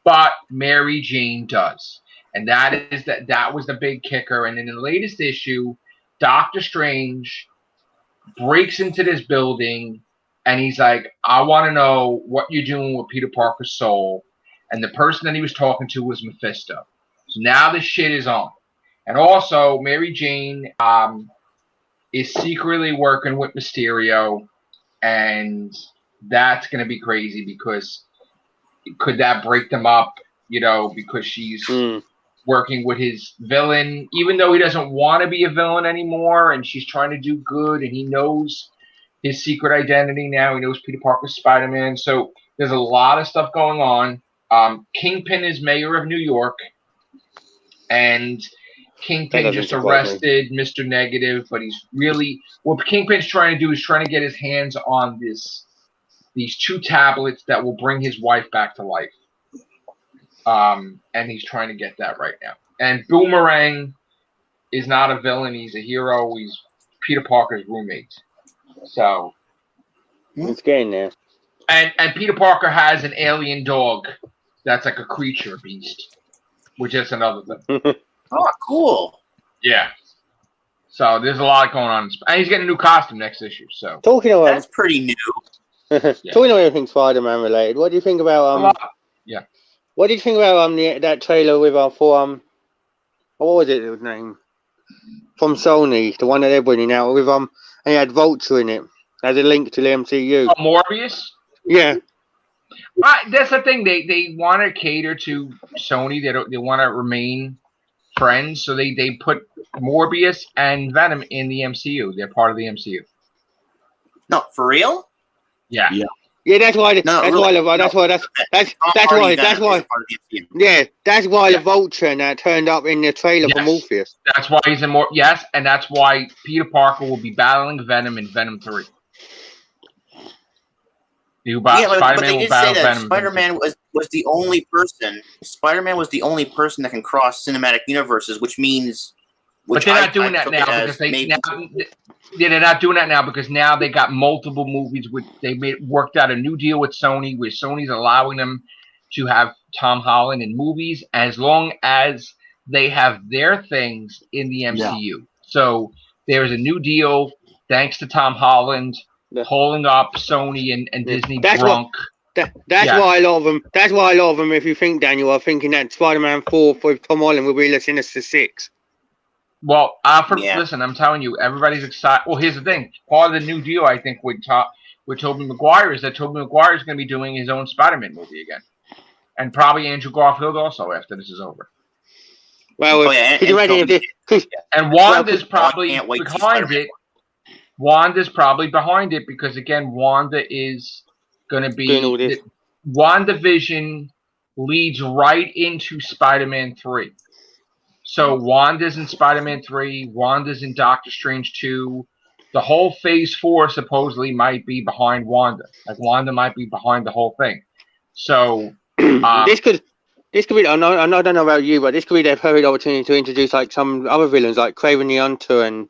S1: but Mary Jane does. And that was the big kicker. And in the latest issue, Doctor Strange breaks into this building, and he's like, I want to know what you're doing with Peter Parker's soul. And the person that he was talking to was Mephisto. So now the shit is on. And also, Mary Jane is secretly working with Mysterio, and that's going to be crazy because could that break them up, because she's working with his villain, even though he doesn't want to be a villain anymore, and she's trying to do good, and he knows his secret identity now. He knows Peter Parker's Spider-Man. So there's a lot of stuff going on. Kingpin is mayor of New York, and Kingpin just arrested Mr. Negative, but he's really what Kingpin's trying to do is trying to get his hands on these 2 tablets that will bring his wife back to life. And he's trying to get that right now. And Boomerang is not a villain; he's a hero. He's Peter Parker's roommate. So
S6: it's getting there.
S1: And Peter Parker has an alien dog that's like a creature beast, which is another thing.
S5: Oh, cool.
S1: Yeah. So there's a lot going on. And he's getting a new costume next issue. So
S6: talking about
S5: that's pretty new.
S6: Talking about everything Spider-Man related, what do you think about
S1: yeah.
S6: What did you think about that trailer with for what was it name? From Sony, the one that they're bringing out with and he had Vulture in it as a link to the MCU.
S1: Oh, Morbius?
S6: Yeah.
S1: That's the thing. They want to cater to Sony. They want to remain friends, so they put Morbius and Venom in the MCU. They're part of the MCU.
S5: No, for real?
S1: Yeah.
S6: Yeah, that's why. That's why the Vulture and that turned up in the trailer for Morpheus.
S1: That's why he's in more. Yes, and that's why Peter Parker will be battling Venom in Venom 3.
S5: But they did say that Spider-Man was the only person. Spider-Man was the only person that can cross cinematic universes, which means.
S1: But they're not doing that now because they're not doing that now because now they got multiple movies. Worked out a new deal with Sony, where Sony's allowing them to have Tom Holland in movies as long as they have their things in the MCU. Yeah. So there's a new deal thanks to Tom Holland holding up Sony and Disney drunk.
S6: That's why a lot of them. That's why a lot of them, if you think, Daniel, are thinking that Spider-Man 4 with Tom Holland will be the Sinister Six.
S1: Well, listen, I'm telling you, everybody's excited. Well, here's the thing. Part of the new deal, I think, with Tobey Maguire is that Tobey Maguire is going to be doing his own Spider-Man movie again. And probably Andrew Garfield also after this is over.
S6: Well,
S1: and Wanda's probably behind it. Wanda's probably behind it because, again, Wanda is going to be... WandaVision leads right into Spider-Man 3. So Wanda's in Spider-Man 3, Wanda's in Doctor Strange 2. The whole Phase 4 supposedly might be behind Wanda. Like Wanda might be behind the whole thing. So
S6: this could be. I don't know about you, but this could be their perfect opportunity to introduce like some other villains, like Kraven the Hunter and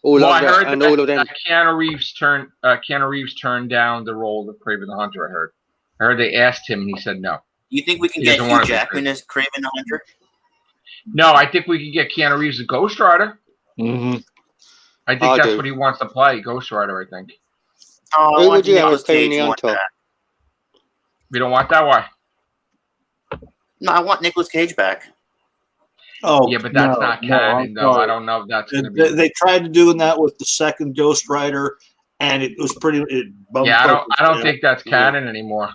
S6: all of that. And all of them.
S1: Keanu Reeves turned down the role of Kraven the Hunter. I heard they asked him, and he said no.
S5: You think we can get Hugh Jackman as Kraven the Hunter?
S1: No, I think we could get Keanu Reeves as Ghost Rider.
S3: Mm-hmm.
S1: I think that's what he wants to play, Ghost Rider, I think.
S6: Oh, who would you have as Kraven the Hunter?
S1: We don't want that? Why?
S5: No, I want Nicolas Cage back.
S3: Oh,
S1: yeah, but that's not canon, though. I don't know if that's going to be.
S3: They tried to do that with the second Ghost Rider, and it was pretty.
S1: I don't think that's canon anymore.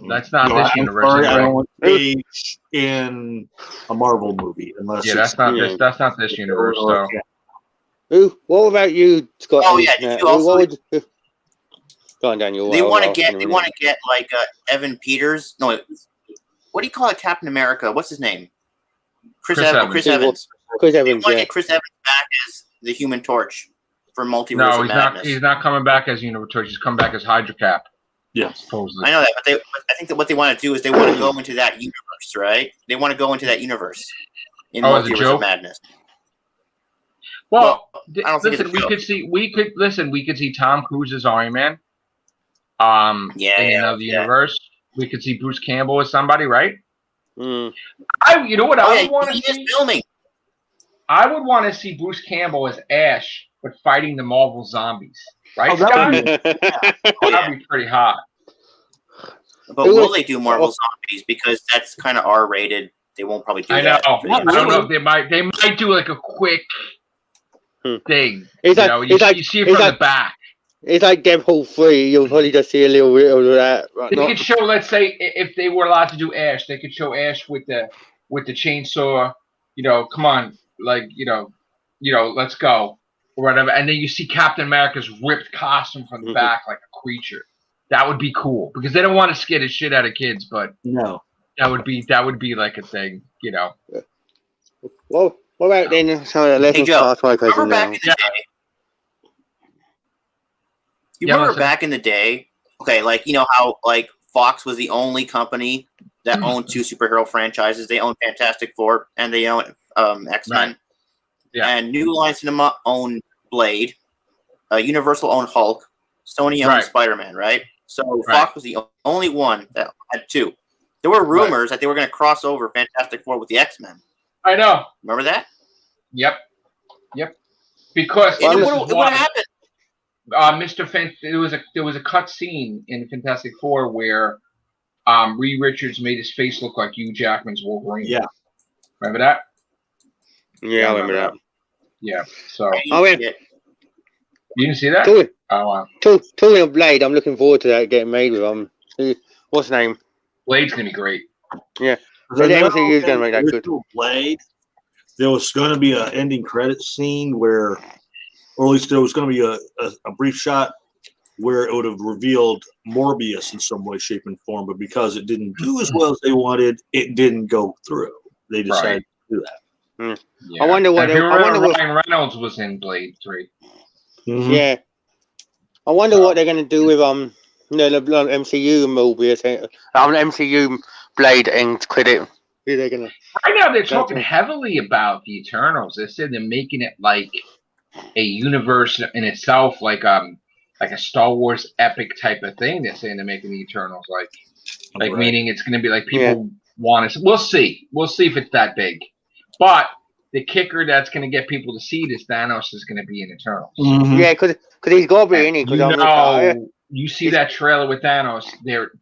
S1: That's not this universe.
S3: Sorry, I don't want Cage in a Marvel movie unless.
S1: Yeah, that's not this universe. So.
S6: What about you, Scott?
S5: Oh yeah, did you also?
S6: Go on, Daniel.
S5: They want to get like Evan Peters. No, what do you call it? Captain America. What's his name? Chris Evans.
S6: Chris Evans.
S5: They want to get Chris Evans back the Human Torch for Multiverse
S1: No,
S5: of
S1: he's
S5: Madness.
S1: not. He's not coming back as Universe Torch. He's coming back as Hydra Cap.
S3: Yeah.
S1: Supposedly.
S5: I know that, but I think that what they want to do is they want to go into that universe, right? They want to go into that universe in
S1: Oh, as a
S5: Multiverse
S1: joke?
S5: of Madness.
S1: Well,
S5: I don't think it's
S1: listen,
S5: a joke.
S1: we could see Tom Cruise as Iron Man. In another universe, we could see Bruce Campbell as somebody, right?
S6: Mm.
S1: You know what I would want to
S5: he
S1: see?
S5: is filming.
S1: I would want to see Bruce Campbell as Ash, but fighting the Marvel zombies, right?
S3: Oh, that
S1: Scott?
S3: would
S1: That'd be pretty hot.
S5: But will they do Marvel Zombies? Because that's kind of R-rated. They won't probably do
S1: I know.
S5: that.
S1: I don't know if they might. They might do like a quick thing.
S6: It's like,
S1: You see it from the back.
S6: It's like Deadpool 3. You'll probably just see a little bit of that. Right?
S1: They could show, let's say, if they were allowed to do Ash, they could show Ash with the chainsaw. You know, come on, like let's go or whatever. And then you see Captain America's ripped costume from the back like a creature. That would be cool because they don't want to scare the shit out of kids, but
S3: no,
S1: that would be like a thing, you know.
S6: Well, what about then? So let's start my question
S5: remember back in the day? You remember
S1: listen.
S5: back in the day? Okay, like you know how like Fox was the only company that owned 2 superhero franchises. They owned Fantastic Four and they owned X-Men.
S1: Right. Yeah.
S5: And New Line Cinema owned Blade. Universal owned Hulk. Sony owned Spider-Man, right? So Fox was the only one that had 2. There were rumors that they were going to cross over Fantastic Four with the X-Men.
S1: I know.
S5: Remember that?
S1: Yep. Because
S5: what happened?
S1: There was a cut scene in Fantastic Four where Reed Richards made his face look like Hugh Jackman's Wolverine.
S3: Yeah.
S1: Remember that?
S6: Yeah, I remember that.
S1: Yeah. So.
S6: Oh, yeah.
S1: You didn't see that?
S6: Talking of Blade, I'm looking forward to that getting made with what's his name?
S1: Blade's gonna be great.
S6: Yeah. The MCU's gonna make that good.
S3: Blade. There was going to be an ending credit scene where, or at least there was going to be a brief shot where it would have revealed Morbius in some way, shape, and form, but because it didn't do as well as they wanted, it didn't go through. They decided to do that.
S1: Yeah.
S6: I wonder what.
S1: Ryan Reynolds was in Blade 3.
S3: Mm-hmm.
S6: Yeah. I wonder what they're going to do with the MCU Morbius, MCU Blade end credit. Who they're going to?
S1: Right now, they're talking heavily about the Eternals. They said they're making it like a universe in itself, like a Star Wars epic type of thing. They're saying they're making the Eternals like meaning it's going to be like people want to. We'll see. We'll see if it's that big. But the kicker that's going to get people to see this Thanos is going to be in Eternals.
S6: Mm-hmm. Yeah, because he's got to be in it.
S1: You see that trailer with Thanos,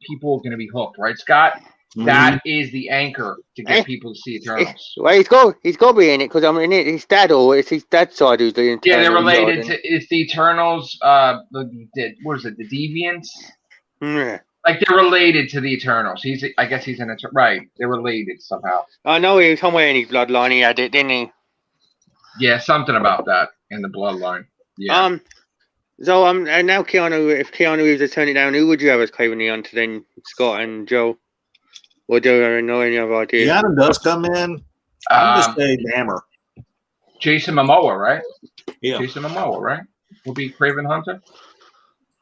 S1: people are going to be hooked, right, Scott? Mm-hmm. That is the anchor to get people to see Eternals.
S6: Well, he's got to be in it because I mean, his dad or it's his dad's side who's the Eternals.
S1: Yeah, they're related to it's the Eternals. What is it? The Deviants.
S6: Yeah.
S1: Like they're related to the Eternals. I guess he's in right. They're related somehow.
S6: I know he was somewhere in his bloodline. He had it, didn't he?
S1: Yeah, something about that in the bloodline. Yeah.
S6: So and now if Keanu Reeves has turned it down, who would you have as Craven the Hunter then, Scott and Joe? Or do you know any other ideas?
S3: Keanu does come in. I'm just saying Hammer.
S1: Jason Momoa, right?
S3: Yeah.
S1: Jason Momoa, right? Will be Craven Hunter.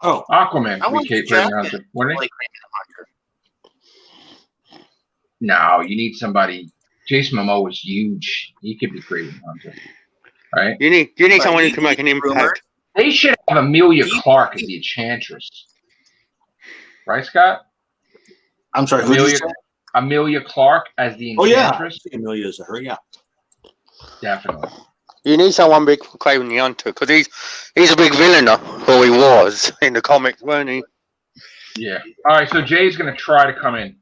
S3: Oh,
S1: Aquaman. We keep Craven Hunter. Wouldn't it? No, you need somebody. Jason Momoa is huge. He could be Craven Hunter, right?
S6: You need someone who can make an impact.
S1: They should have Amelia Clark as the Enchantress, right, Scott?
S3: I'm sorry.
S1: Amelia Clark as the Enchantress.
S3: Oh yeah, Amelia is her. Yeah,
S1: definitely.
S6: You need someone big for Craven the Hunter because he's a big villain, or he was in the comics, weren't he?
S1: Yeah. All right. So Jay's going to try to come in.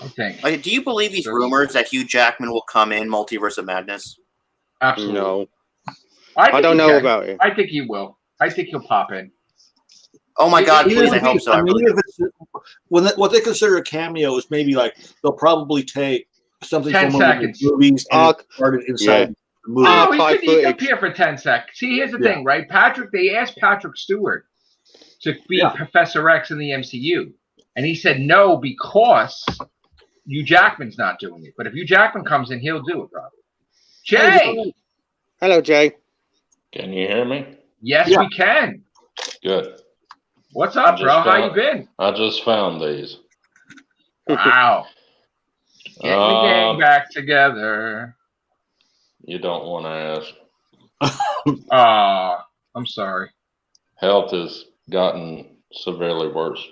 S1: I think.
S5: Do you believe these rumors that Hugh Jackman will come in Multiverse of Madness?
S1: Absolutely.
S6: No. I don't know about it.
S1: I think he will. I think he'll pop in.
S5: Oh my God! Please, I hope so.
S3: I mean, what they consider a cameo is maybe like they'll probably take something
S1: 10
S3: from
S1: seconds.
S3: One of the movies and start it inside the movie.
S1: Oh, he could appear for 10 seconds. See, here's the thing, right? They asked Patrick Stewart to be Professor X in the MCU, and he said no because Hugh Jackman's not doing it. But if Hugh Jackman comes in, he'll do it, probably. Jay.
S6: Hello, Jay.
S7: Can you hear me?
S1: Yes,
S2: Yeah.
S1: we can.
S7: Good.
S1: What's up,
S7: I
S1: bro?
S7: just
S1: How you
S7: found-
S1: been?
S7: I just found these.
S1: Wow. Getting the gang back together.
S7: You don't want to ask.
S1: I'm sorry.
S7: Health has gotten severely worse.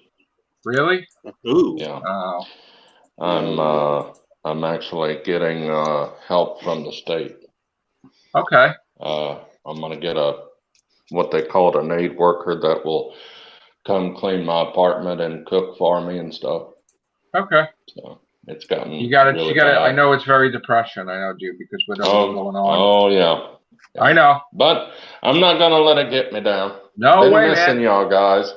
S1: Really?
S3: Ooh.
S7: Yeah.
S1: Oh.
S7: I'm actually getting help from the state.
S1: Okay.
S7: I'm gonna get what they call an aid worker that will come clean my apartment and cook for me and stuff.
S1: Okay.
S7: So it's gotten
S1: You got it.
S7: really
S1: You got it.
S7: bad.
S1: I know it's very depression. I know, dude, because with everything going on.
S7: Oh yeah.
S1: I know.
S7: But I'm not gonna let it get me down.
S1: No
S7: Been
S1: way,
S7: missing
S1: man.
S7: y'all guys.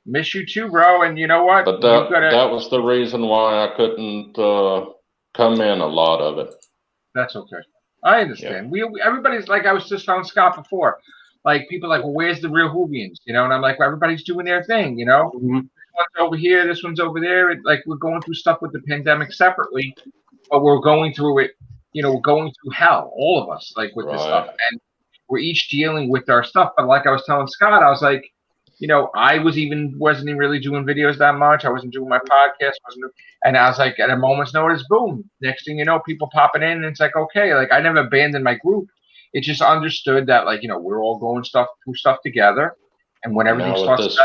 S1: Miss you too, bro. And you know what?
S7: But that was the reason why I couldn't come in a lot of it.
S1: That's okay. I understand.
S7: Yeah.
S1: We everybody's like, I was just telling Scott before. Like, people are like, well, where's the real Whovians? You know, and I'm like, well, everybody's doing their thing, you know?
S3: Mhm.
S1: This one's over here, this one's over there. Like, we're going through stuff with the pandemic separately, but we're going through it, you know, we're going through hell, all of us, like, with this stuff. And we're each dealing with our stuff. But like I was telling Scott, I was like, you know, I wasn't even really doing videos that much. I wasn't doing my podcast. And I was like, at a moment's notice, boom. Next thing you know, people popping in, and it's like, okay, like I never abandoned my group. It just understood that, like, you know, we're all going through stuff together. And when everything starts
S7: this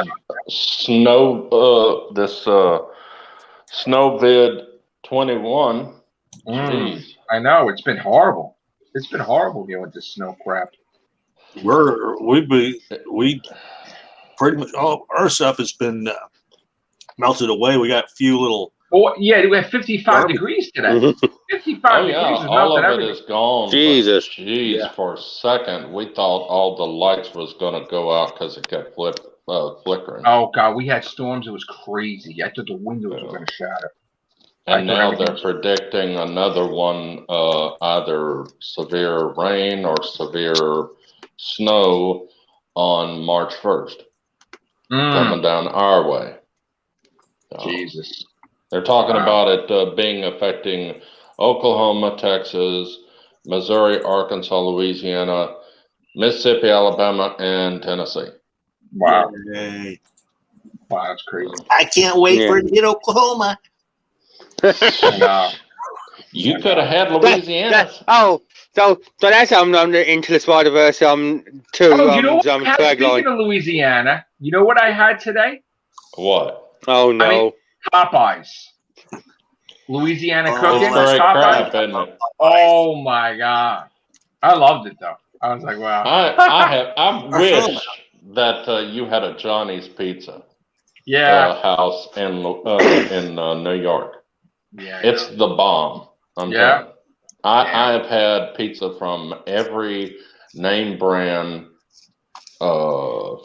S7: Snowvid 21, geez.
S1: I know, it's been horrible. It's been horrible dealing with this snow crap.
S3: We pretty much all our stuff has been melted away. We got a few little.
S1: Oh yeah, we had 55 degrees today. 55 degrees was
S7: all of
S1: melting
S7: it is gone.
S4: Jesus.
S7: Jeez,
S3: Yeah.
S7: for a second, we thought all the lights was going to go out because it kept flickering.
S1: Oh, God, we had storms. It was crazy. I thought the windows were going to shatter.
S7: And now they're predicting another one, either severe rain or severe snow on March 1st, coming down our way. So
S1: Jesus.
S7: they're talking about it being affecting Oklahoma, Texas, Missouri, Arkansas, Louisiana, Mississippi, Alabama, and Tennessee.
S1: Wow.
S3: Yay.
S1: Wow, that's crazy.
S2: I can't wait for it to hit Oklahoma.
S7: You could have had Louisiana.
S6: So that's into the Spider-Verse too.
S1: You know what? Speaking of Louisiana, you know what I had today?
S7: What?
S6: Oh no.
S1: I mean, Popeyes. Louisiana cooking.
S7: It's
S1: Popeyes.
S7: crap, isn't it?
S1: Oh my God. I loved it though. I was like, wow.
S7: I wish that you had a Johnny's Pizza house in New York.
S1: Yeah,
S7: it's the bomb. I'm telling you. I have had pizza from every name brand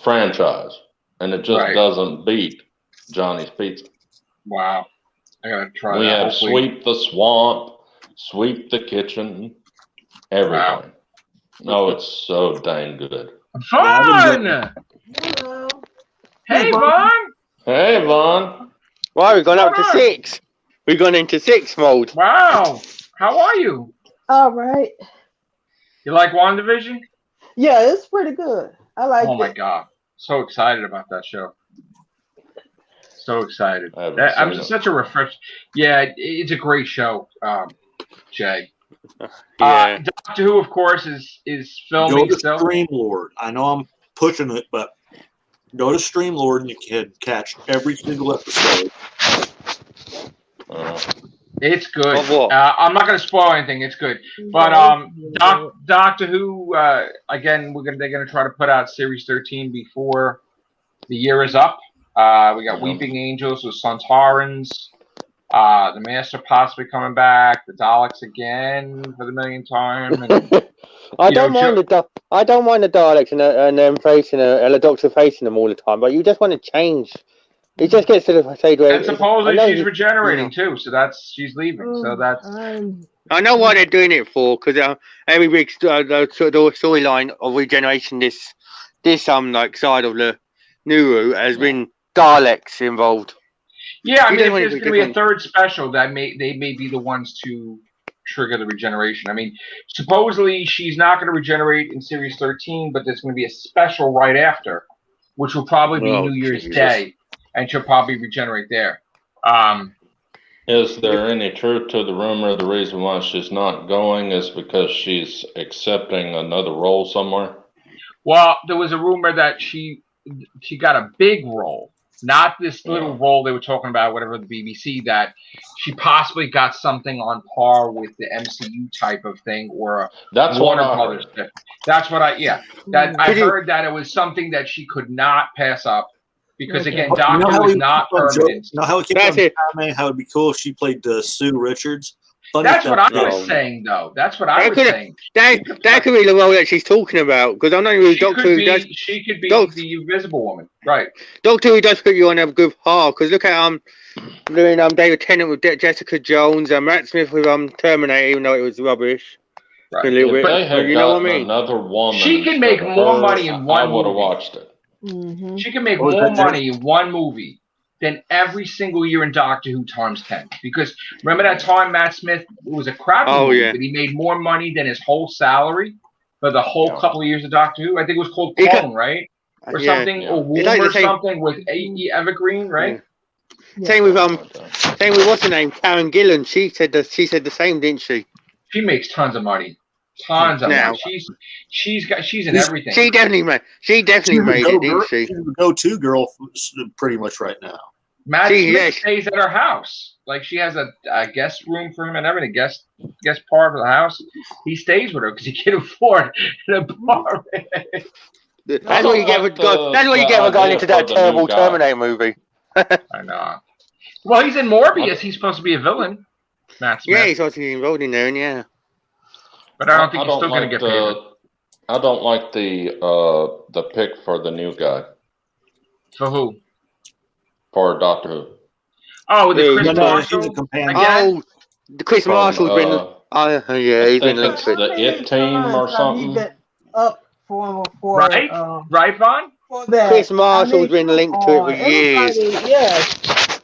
S7: franchise, and it just doesn't beat Johnny's Pizza.
S1: Wow. I gotta try
S7: we
S1: that.
S7: have Sweep the Swamp, Sweep the Kitchen, everything. Wow. No, it's so dang good.
S1: Vaughn! Hello. Hey, Vaughn!
S7: Hey, Vaughn.
S6: Well, we've gone up to 6. We've gone into 6 mode.
S1: Wow. How are you?
S8: All right.
S1: You like WandaVision?
S8: Yeah, it's pretty good. I like it.
S1: Oh, my God. So excited about that show. So excited. I'm such a refresh. Yeah, it's a great show, Jay.
S3: Yeah.
S1: Doctor Who, of course, is filming
S3: go to
S1: still.
S3: Streamlord. I know I'm pushing it, but go to Streamlord and you can catch every single episode.
S1: It's good. I'm not going to spoil anything. It's good. But Doctor Who, again, they're going to try to put out Series 13 before the year is up. We got Weeping Angels with Sontarans. The Master possibly coming back. The Daleks again for the millionth time. And,
S6: I don't mind the Daleks and them facing the Doctor facing them all the time, but you just want to change. It just gets to the stage where.
S1: And supposedly she's regenerating too, so she's leaving. So that's.
S6: I know why they're doing it for, because every week the storyline of regeneration, this like side of the Nuru has been Daleks involved.
S1: Yeah, I mean, if there's going to be a third special, they may be the ones to trigger the regeneration. I mean, supposedly she's not going to regenerate in Series 13, but there's going to be a special right after, which will probably be New Year's Day, and she'll probably regenerate there.
S7: Is there any truth to the rumor? The reason why she's not going is because she's accepting another role somewhere?
S1: Well, there was a rumor that she got a big role, not this little role they were talking about, whatever the BBC, that she possibly got something on par with the MCU type of thing, or
S7: that's
S1: Warner
S7: what I
S1: Brothers.
S7: heard.
S1: That's what I heard that it was something that she could not pass up. Because again, Doctor Who is not permanent.
S3: You know how it came out, how it'd be cool if she played Sue Richards?
S1: That's what I was saying, though. That's what I was saying.
S6: That could be the role that she's talking about. Because I'm not even Doctor Who does.
S1: She could be the Invisible Woman, right?
S6: Doctor Who does put you on a good path. Because look at doing David Tennant with Jessica Jones, Matt Smith with Terminator, even though it was rubbish.
S7: Right.
S6: A little bit.
S7: They had
S6: you know what I mean?
S7: Another woman.
S1: She can make more money in one movie.
S7: I would have watched it.
S8: Mm-hmm.
S1: She can make more money in one movie than every single year in Doctor Who times 10. Because remember that time Matt Smith was a crappy movie, but he made more money than his whole salary for the whole couple of years of Doctor Who. I think it was called Clone, right? Or something, or Womb or something with A.E. Evergreen, right?
S6: Yeah. Same with what's her name, Karen Gillan. She said the same, didn't she?
S1: She makes tons of money. Tons of money. She's in everything.
S6: She definitely made it, didn't she?
S3: She's the go-to girl pretty much right now.
S1: Matt Smith stays at her house. Like, she has a guest room for him and everything. Guest part of the house. He stays with her because he can afford an apartment.
S6: That's what you get for going into that terrible Terminator movie.
S1: I know. Well, he's in Morbius. He's supposed to be a villain. Matt Smith.
S6: Yeah, he's supposed to be involved in there, yeah.
S1: But I don't think he's still going to get paid.
S7: I don't like the pick for the new guy.
S1: For who?
S7: For Doctor Who.
S1: Oh, the Chris Marshall.
S6: Oh, the Chris Marshall's been. He's been linked to
S7: the It Team or something.
S8: Up for
S1: right, Vaughn?
S6: Chris Marshall's been linked to it for years.
S8: Yes.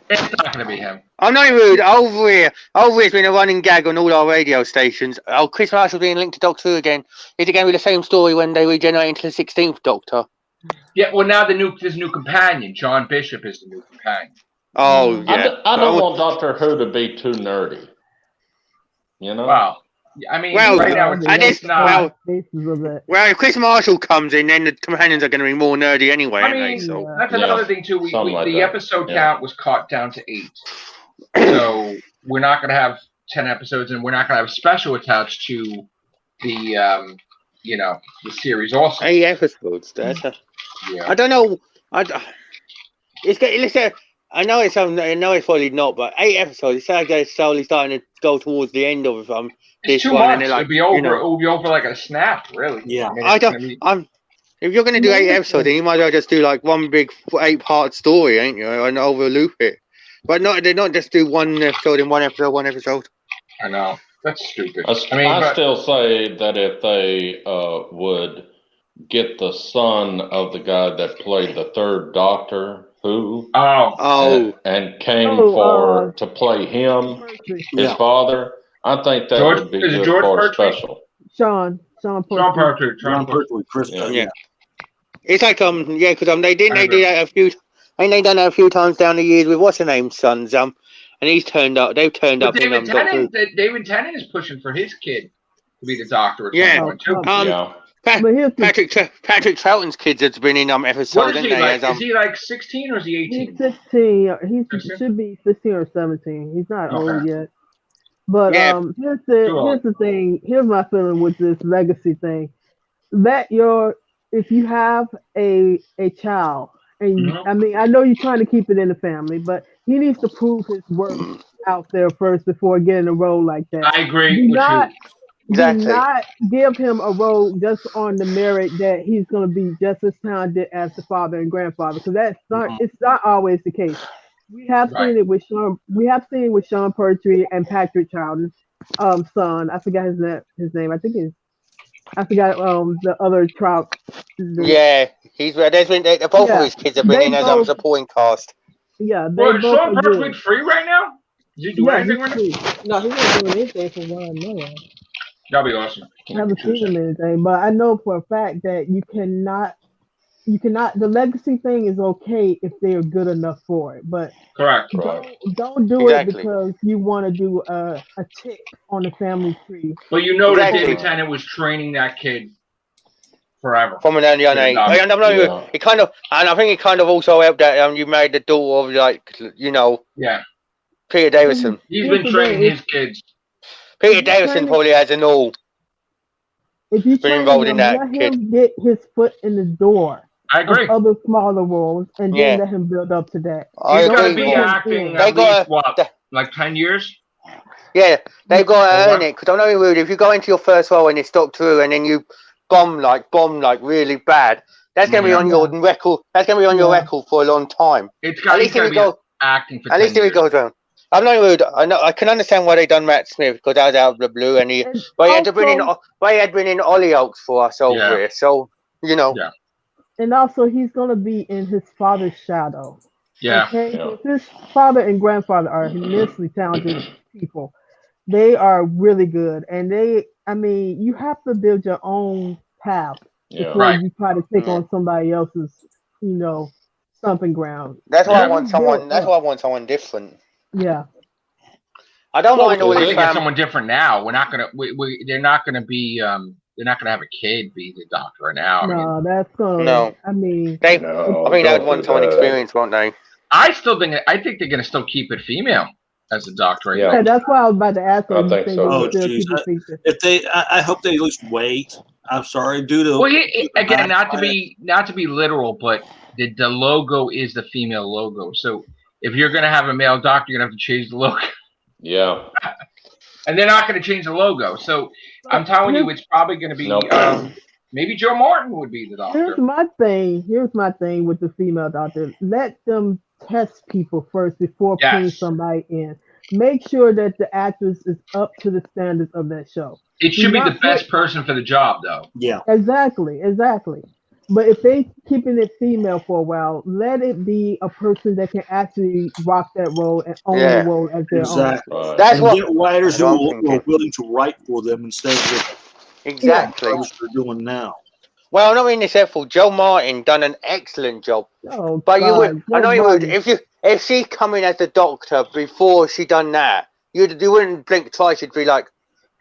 S1: It's not going to be him.
S6: I'm not rude. Over here's been a running gag on all our radio stations. Oh, Chris Marshall being linked to Doctor Who again. Is it going to be the same story when they regenerate into the 16th Doctor?
S1: Yeah, well, now there's a new companion. John Bishop is the new companion.
S6: Oh, yeah.
S7: I don't want Doctor Who to be too nerdy. You know?
S1: Wow. I mean, right now it's not.
S6: Well, if Chris Marshall comes in, then the companions are going to be more nerdy anyway.
S1: I mean, that's another thing too. The episode count was cut down to 8, so we're not going to have 10 episodes, and we're not going to have special attached to the the series. Also,
S6: 8 episodes. I don't know. I know it's probably not, but 8 episodes. It's like they're slowly starting to go towards the end of
S1: it's too much. It'll be over. It'll be over like a snap, really.
S3: Yeah.
S6: If you're going to do 8 episodes, then you might as well just do like one big 8-part story, ain't you? And overloop it. But they not just do one episode in one episode.
S1: I know. That's stupid.
S7: I still say that if they would get the son of the guy that played the 3rd Doctor Who, and came to play him, his father, I think that would be good for a special.
S8: Sean Pertwee.
S3: Chris.
S6: Yeah. It's like because they do that a few. I mean, they've done that a few times down the years with what's her name's sons. And he's turned up. They've turned up.
S1: David Tennant is pushing for his kid to be the Doctor.
S6: Patrick Troughton's kids has been in episodes.
S1: What is he like? Is he like 16 or is he 18?
S8: He's 16. He should be 16 or 17. He's not old yet. But here's the thing. Here's my feeling with this legacy thing. That if you have a child, and I mean, I know you're trying to keep it in the family, but he needs to prove his worth out there first before getting a role like that.
S1: I agree
S8: Do not give him a role just on the merit that he's going to be just as talented as the father and grandfather, because it's not always the case. We have seen it with Sean. We have seen it with Sean Pertwee and Patrick Troughton's son. I forgot his name. I forgot the other Trout.
S6: Yeah, there's been both of his kids have been in as supporting cast.
S8: Yeah,
S1: Is Sean Pertwee free right now? Does he do anything with it?
S8: No, he's not doing anything from what I know of.
S1: That'll be awesome.
S8: I haven't seen him anything, but I know for a fact that you cannot. The legacy thing is okay if they are good enough for it, but
S1: correct.
S8: Don't do it because you want to do a tick on the family tree.
S1: But you know that David Tennant was training that kid forever
S6: from an early young age. It kind of, and I think it kind of also helped that you made the daughter of Peter Davison.
S1: He's been training his kids.
S6: Peter Davison probably has an all.
S8: If you been involved in that, let him get his foot in the door.
S1: I agree.
S8: Of other smaller roles, and then let him build up to that.
S1: He's going to be acting at least, like 10 years?
S6: Yeah, they've got to earn it. Because I'm not rude. If you go into your first role and it's Doctor Who, and then you bomb really bad, that's going to be on your record. That's going to be on your record for a long time.
S1: It's got to be acting for 10 years.
S6: At least if it goes around. I'm not rude. I can understand why they done Matt Smith because that was out of the blue, and he had to bring in Hollyoaks for us over here. So Yeah.
S8: And also, he's going to be in his father's shadow.
S1: Yeah.
S8: Okay? Yeah. His father and grandfather are immensely talented people. They are really good. And you have to build your own path before you try to take on somebody else's, stomping ground.
S6: That's why I want someone. That's why I want someone different.
S8: Yeah.
S6: I don't mind all this.
S1: Someone different now. We're not gonna. They're not gonna be. They're not gonna have a kid be the Doctor now.
S8: That's gonna.
S6: No.
S8: I mean,
S6: they would want someone experienced, won't they?
S1: I think they're gonna still keep it female as the Doctor.
S8: Yeah, that's why I was about to ask.
S7: I think so.
S3: Oh, geez. I hope they at least wait. I'm sorry, due to
S1: again, not to be literal, but the logo is the female logo. So if you're gonna have a male Doctor, you're gonna have to change the logo.
S7: Yeah.
S1: And they're not going to change the logo. So I'm telling you, it's probably going to be maybe Joe Martin would be the Doctor.
S8: Here's my thing with the female Doctor. Let them test people first before putting somebody in. Make sure that the actress is up to the standards of that show.
S1: It should be the best person for the job, though.
S3: Yeah.
S8: Exactly. But if they keeping it female for a while, let it be a person that can actually rock that role and own the role as their own.
S3: That's what get writers who are willing to write for them instead of
S6: exactly
S3: what they're doing now.
S6: Well, I'm not being deceitful. Joe Martin done an excellent job.
S8: Oh,
S6: but you would, I know you would. If she come in as the Doctor before she done that, you wouldn't blink twice. You'd be like,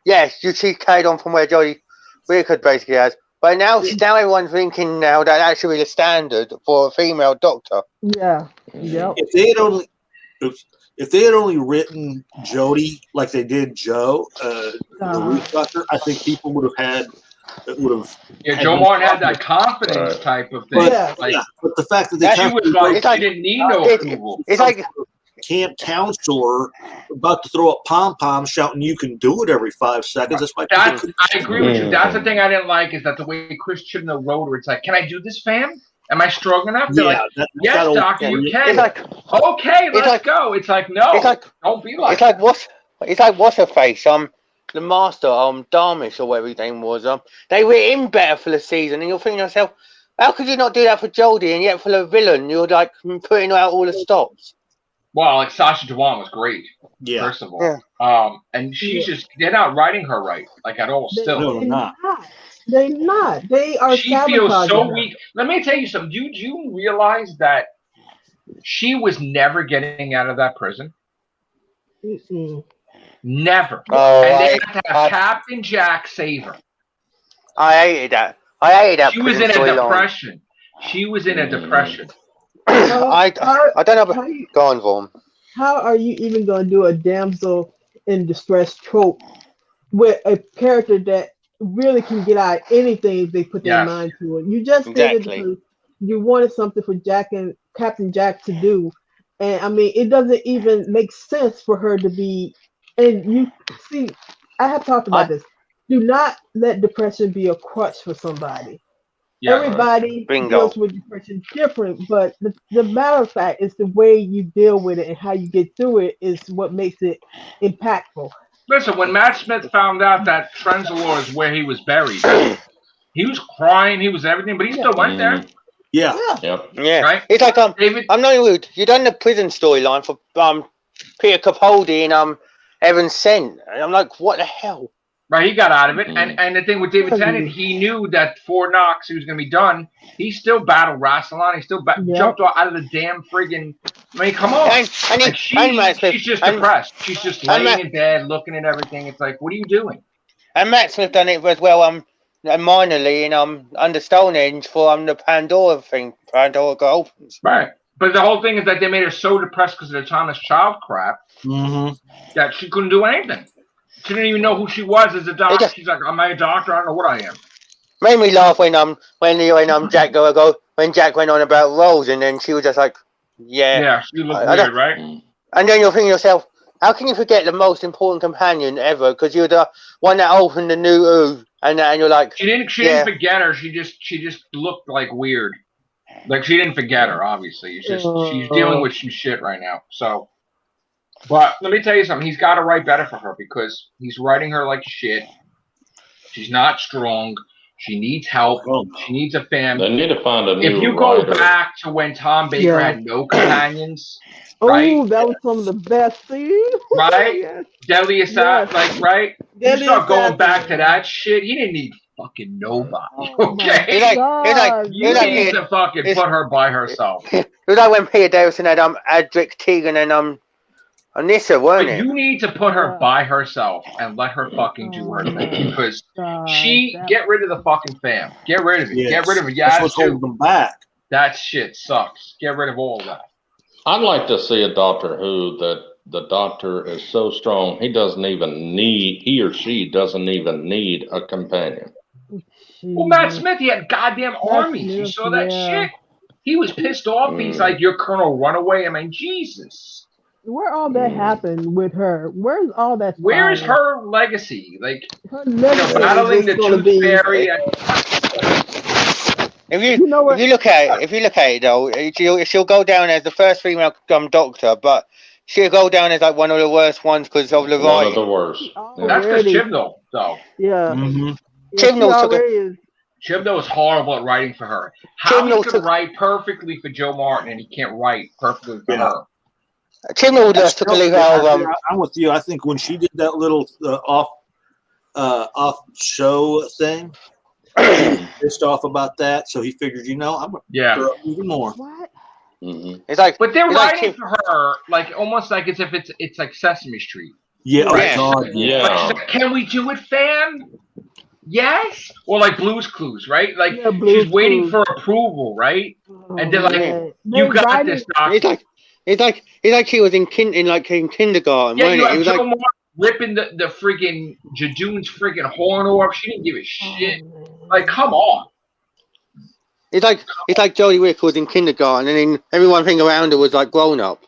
S6: yes, she carried on from where Jodie Whittaker basically has. But now everyone's thinking now that actually the standard for a female Doctor.
S8: Yeah. Yep.
S3: If they had only written Jodie like they did Joe, the Ruth Doctor, I think people would have.
S1: Joe Martin had that confidence type of thing.
S3: But the fact that
S1: she was like, she didn't need no approval.
S6: It's like
S3: camp counselor about to throw up pom-poms shouting you can do it every 5 seconds.
S1: I agree with you. That's the thing I didn't like is that the way Chris Chibnall wrote her, it's like, can I do this, fam? Am I strong enough? They're like, yes, Doctor, you can.
S6: It's like,
S1: okay, let's go. It's like, no, don't be like
S6: It's like what's her face? The Master, Darmish or whatever his name was. They were in better for the season, and you're thinking to yourself, how could you not do that for Jodie, and yet for the villain, you're like putting out all the stops.
S1: Well, like Sacha Dhawan was great. Yeah. First of all, and she's just—they're not writing her right, like at all. Still,
S3: no, they're not.
S8: They're not. They are.
S1: She feels so weak. Let me tell you something. Do you realize that she was never getting out of that prison? Never.
S6: Oh,
S1: and they had to have Captain Jack save her.
S6: I hated that.
S1: She was in a depression. She was in a depression.
S6: I don't know. Go on, Vaughn.
S8: How are you even going to do a damsel in distress trope with a character that really can get out of anything if they put their mind to it? You just did it because you wanted something for Jack and Captain Jack to do, and I mean, it doesn't even make sense for her to be. And you see, I have talked about this. Do not let depression be a crutch for somebody. Yeah, everybody deals with depression different, but the matter of fact is the way you deal with it and how you get through it is what makes it impactful.
S1: Listen, when Matt Smith found out that Trenzalore is where he was buried, he was crying, he was everything, but he still went there.
S3: Yeah.
S6: Right? It's like David, I'm not rude. You done the prison storyline
S4: Peter Capaldi in Heaven Sent. And I'm like, what the hell?
S1: Right, he got out of it. And the thing with David Tennant, he knew that Fort Knox, he was going to be done. He still battled Rassilon. He still jumped out of the damn friggin'. I mean, come on. She's just depressed. She's just laying in bed, looking at everything. It's like, what are you doing?
S4: And Matt Smith done it as well, minorly in Under Stonehenge for the Pandora thing, Pandora Gold.
S1: Right. But the whole thing is that they made her so depressed because of the Thomas Child crap that she couldn't do anything. She didn't even know who she was as a doctor. She's like, am I a doctor? I don't know what I am.
S4: Made me laugh when Jack when Jack went on about roles, and then she was just like, yeah,
S1: she looked weird, right?
S4: And then you're thinking to yourself, how can you forget the most important companion ever? Because you're the one that opened the new Who, and you're like,
S1: she didn't forget her. She just looked like weird. Like she didn't forget her. Obviously, it's just she's dealing with some shit right now. So. But let me tell you something. He's got to write better for her because he's writing her like shit. She's not strong. She needs help. She needs a family.
S7: They need to find a new
S1: If you go back to when Tom Baker had no companions, right?
S8: Oh, that was some of the best scenes.
S1: Right?
S8: Yes.
S1: Deadly Assassin, like, right?
S8: Deadly
S1: You start going
S8: Assassin.
S1: back to that shit. He didn't need fucking nobody. Okay? You need to fucking put her by herself.
S4: It was like when Peter Davison had Adric Tegan and Anissa, weren't it?
S1: You need to put her by herself and let her fucking do her thing because get rid of the fucking fam. Get rid of it.
S3: Yes.
S1: Get rid of it.
S3: That's what's holding them back.
S1: That shit sucks. Get rid of all of that.
S7: I'd like to see a Doctor Who that the Doctor is so strong he or she doesn't even need a companion.
S1: Well, Matt Smith, he had goddamn armies. You saw that shit? He was pissed off. He's like, you're Colonel Runaway. I mean, Jesus.
S8: Where all that happened with her? Where's all that?
S1: Where's her legacy? Like,
S8: her legacy
S1: battling the Tooth Fairy.
S4: If you look at it though, she'll go down as the first female Doctor, but she'll go down as like one of the worst ones because of the
S7: One of the worst.
S1: That's because Chibnall, though.
S8: Yeah.
S1: Chibnall is horrible at writing for her. How he could write perfectly for Joe Martin and he can't write perfectly for her.
S4: Chibnall just took a leave out of
S3: I'm with you. I think when she did that little off show thing, he was pissed off about that. So he figured, I'm going to throw up even more.
S8: What?
S4: It's like,
S1: but they're writing for her like almost like as if it's like Sesame Street.
S3: Yeah.
S1: Like, she's like, can we do it, fam? Yes. Or like Blue's Clues, right? Like she's waiting for approval, right? And they're like, you got this, Doc.
S6: It's like she was in kindergarten,
S1: yeah,
S6: wasn't it?
S1: It was
S6: like
S1: ripping the freaking Jadoon's freaking horn off. She didn't give a shit. Like, come on.
S6: It's like Jodie Whittaker was in kindergarten, and then everyone thinking around her was like grown up.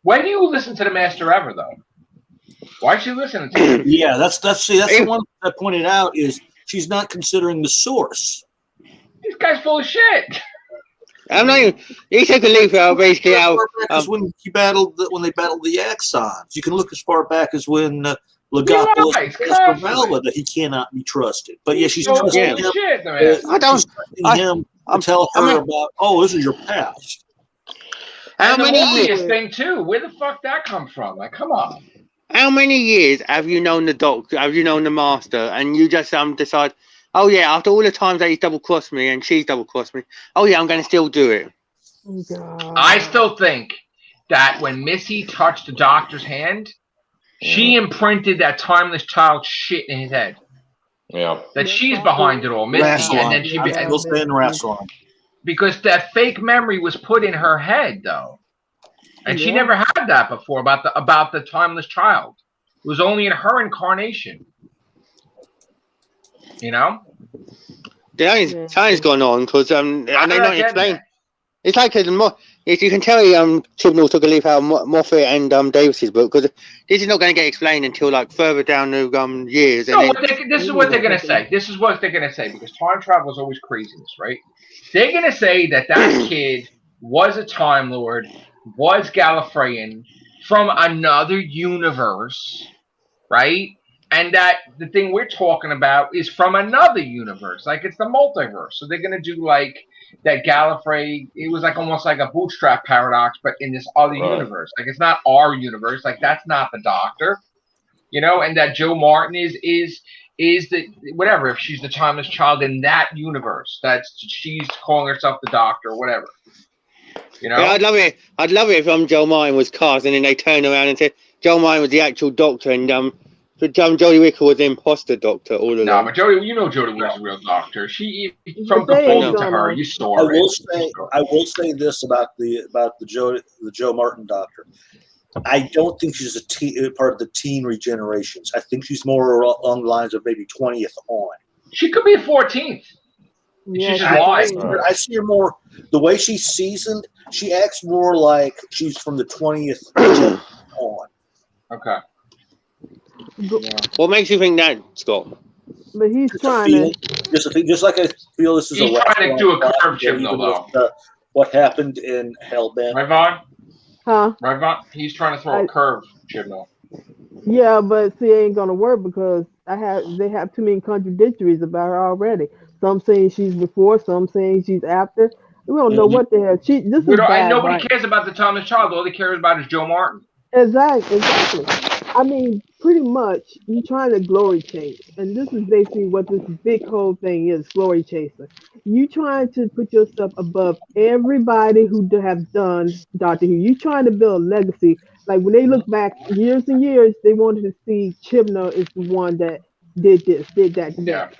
S1: When do you listen to the Master ever though? Why is she listening to him?
S3: Yeah, that's the one I pointed out is she's not considering the source.
S1: This guy's full of shit.
S6: I'm not even. He took a leaf out basically out.
S3: When they battled the Axons, you can look as far back as when Legopolis and Valva that he cannot be trusted. But yeah, she's trusting him.
S6: I don't.
S3: Him to tell her about. Oh, this is your past.
S1: How many years? Thing too. Where the fuck that come from? Like, come on.
S6: How many years have you known the Doctor? Have you known the Master? And you just decide. Oh yeah, after all the times that he's double-crossed me and she's double-crossed me, oh yeah, I'm going to still do it.
S1: I still think that when Missy touched the Doctor's hand, she imprinted that timeless child shit in his head.
S7: Yeah.
S1: That she's behind it all, Missy, and then she because that fake memory was put in her head, though, and she never had that before about the timeless child. It was only in her incarnation.
S6: Time's gone on because and they not explain. It's like if you can tell, Chibnall took a leaf out of Moffat and Davis's book because this is not going to get explained until like further down the years.
S1: No, this is what they're going to say. This is what they're going to say because time travel is always craziness, right? They're going to say that kid was a Time Lord, was Gallifreyan from another universe, right? And that the thing we're talking about is from another universe, like it's the multiverse. So they're gonna do like that Gallifrey. It was like almost like a bootstrap paradox, but in this other universe. Like it's not our universe. Like that's not the Doctor, you know. And that Joe Martin is the whatever. If she's the timeless child in that universe, that's she's calling herself the Doctor or whatever. You know.
S6: Yeah, I'd love it. I'd love it if Joe Martin was cast and then they turn around and said Joe Martin was the actual Doctor and Jodie Whittaker was the imposter Doctor all along.
S1: No, but Jodie, you know Jodie was the real Doctor. She from proposal to her, you saw it.
S2: I will say this about the Joe Martin Doctor. I don't think she's part of the teen regenerations. I think she's more along the lines of maybe 20th on.
S1: She could be a 14th.
S8: Yeah,
S2: I see her more the way she's seasoned. She acts more like she's from the 20th on.
S1: Okay.
S6: Yeah. What makes you think that, Scott?
S8: But he's trying
S2: just like I feel this is
S1: he's trying to do a curve Chibnall though.
S2: What happened in Hellbent?
S1: Right, Vaughn?
S8: Huh?
S1: Right, Vaughn? He's trying to throw a curve Chibnall.
S8: Yeah, but see, it ain't gonna work because they have too many contradictories about her already. Some saying she's before, some saying she's after. We don't know what the hell. And
S1: nobody cares about the Thomas Child. All they care about is Joe Martin.
S8: Exactly. I mean, pretty much, you're trying to glory chase. And this is basically what this big whole thing is, glory chaser. You trying to put yourself above everybody who have done Doctor Who. You trying to build a legacy. Like, when they look back years and years, they wanted to see Chibnall is the one that did this, did that, did that.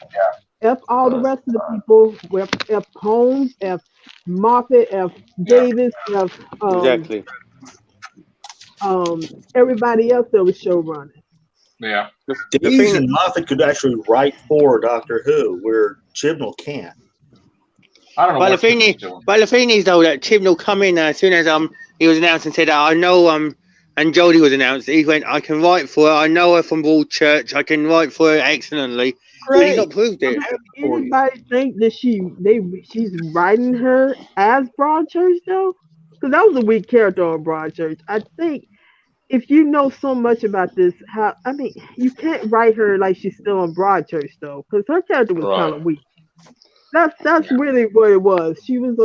S8: F all the rest of the people, F Holmes, F Moffat, F Davis, F
S6: exactly.
S8: Everybody else that was showrunning.
S1: Yeah.
S3: Davies and Moffat could actually write for Doctor Who, where Chibnall can't.
S1: I don't know.
S6: But the thing is though that Chibnall come in as soon as he was announced and said, I know and Jodie was announced. He went, I can write for her. I know her from Broadchurch. I can write for her excellently. And he's not proved it.
S8: Anybody think that she's writing her as Broadchurch though? Because that was a weak character on Broadchurch. I think if you know so much about this, you can't write her like she's still on Broadchurch though, because her character was kind of weak. That's really what it was. She was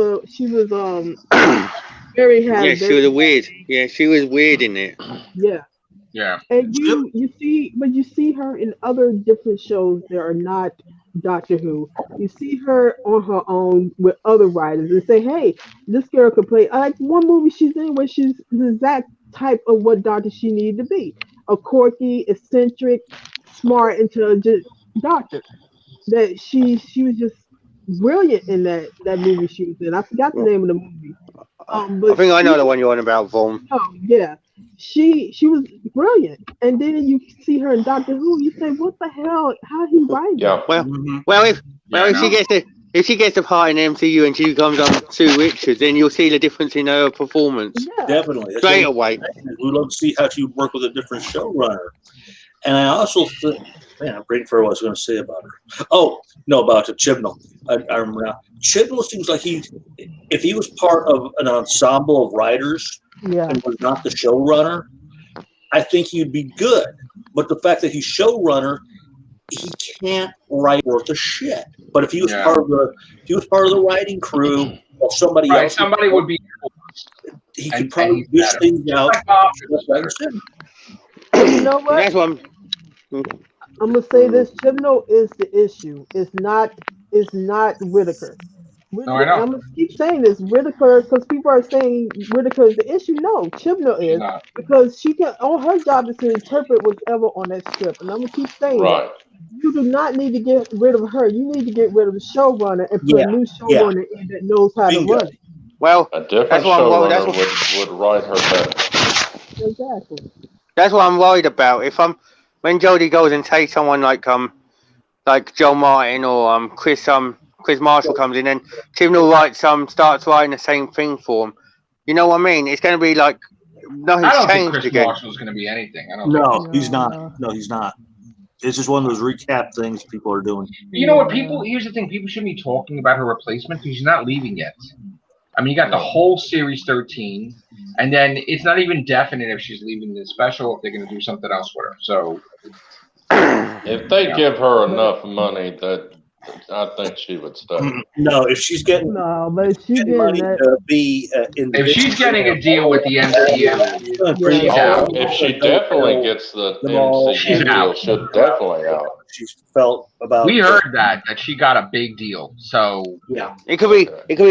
S8: very heavy.
S6: Yeah, she was weird. Yeah, she was weird in it.
S8: Yeah.
S1: Yeah.
S8: And you see her in other different shows that are not Doctor Who. You see her on her own with other writers and say, hey, this girl could play. Like one movie she's in where she's the exact type of what Doctor she needed to be. A quirky, eccentric, smart, intelligent Doctor. That she was just brilliant in that movie she was in. I forgot the name of the movie. But
S6: I think I know the one you're on about, Vaughn.
S8: Oh yeah. She was brilliant, and then you see her in Doctor Who. You say, "What the hell? How he writing?"
S6: Yeah. If she gets the part in MCU and she comes on Sue Richards, then you'll see the difference in her performance.
S8: Yeah.
S2: Definitely,
S6: straight away.
S2: We'd love to see how she work with a different showrunner. And I also think, man, I'm waiting for what I was going to say about her. Oh no, about Chibnall. I remember now. Chibnall seems like if he was part of an ensemble of writers.
S8: Yeah.
S2: And was not the showrunner, I think he'd be good. But the fact that he's showrunner, he can't write worth a shit. But if he was part of the writing crew, or somebody else,
S1: somebody would be.
S2: He could probably dish things out.
S8: You know what?
S6: That's what
S8: I'm gonna say this. Chibnall is the issue. It's not Whittaker.
S1: No, I know.
S8: I'm gonna keep saying this, Whittaker, because people are saying Whittaker is the issue. No, Chibnall is because she can. All her job is to interpret whatever on that script, and I'm gonna keep saying that. You do not need to get rid of her. You need to get rid of the showrunner and put a new showrunner in that knows how to run it.
S6: Well,
S7: a different showrunner would write her better.
S8: Exactly.
S6: That's what I'm worried about. When Jodie goes and takes someone like Joe Martin or Chris Marshall comes in and Chibnall starts writing the same thing for him. You know what I mean? It's going to be like nothing's changed again.
S1: I don't think Chris Marshall's going to be anything.
S3: He's not. No, he's not. It's just one of those recap things people are doing.
S1: You know what? Here's the thing. People shouldn't be talking about her replacement because she's not leaving yet. I mean, you got the whole Series 13, and then it's not even definite if she's leaving the special, if they're going to do something else with her. So,
S7: If they give her enough money, that I think she would stay.
S2: No, if she's getting
S8: but she's getting
S2: money
S8: that.
S2: to be in the
S1: If she's getting a deal with the MCU, she's out.
S7: If she definitely gets the MCU
S1: She's
S7: deal,
S1: out.
S7: she's definitely out.
S2: She's felt about.
S1: We heard that she got a big deal. So
S2: yeah,
S6: it could be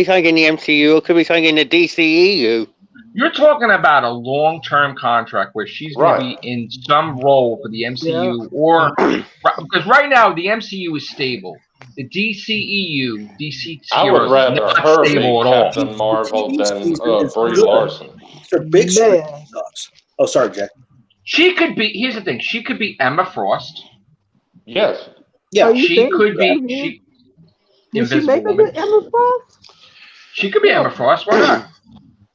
S6: something in the MCU. It could be something in the DCEU.
S1: You're talking about a long-term contract where she's going to be in some role for the MCU, or because right now the MCU is stable. The DCEU, DC
S7: I would rather her be
S1: stable at all.
S7: Captain Marvel than Brie Larson.
S2: The big screen sucks. Oh, sorry, Jack.
S1: She could be. Here's the thing. She could be Emma Frost.
S7: Yes.
S2: Yeah.
S1: She could be.
S8: Did she make a good Emma Frost?
S1: She could be Emma Frost. Why not?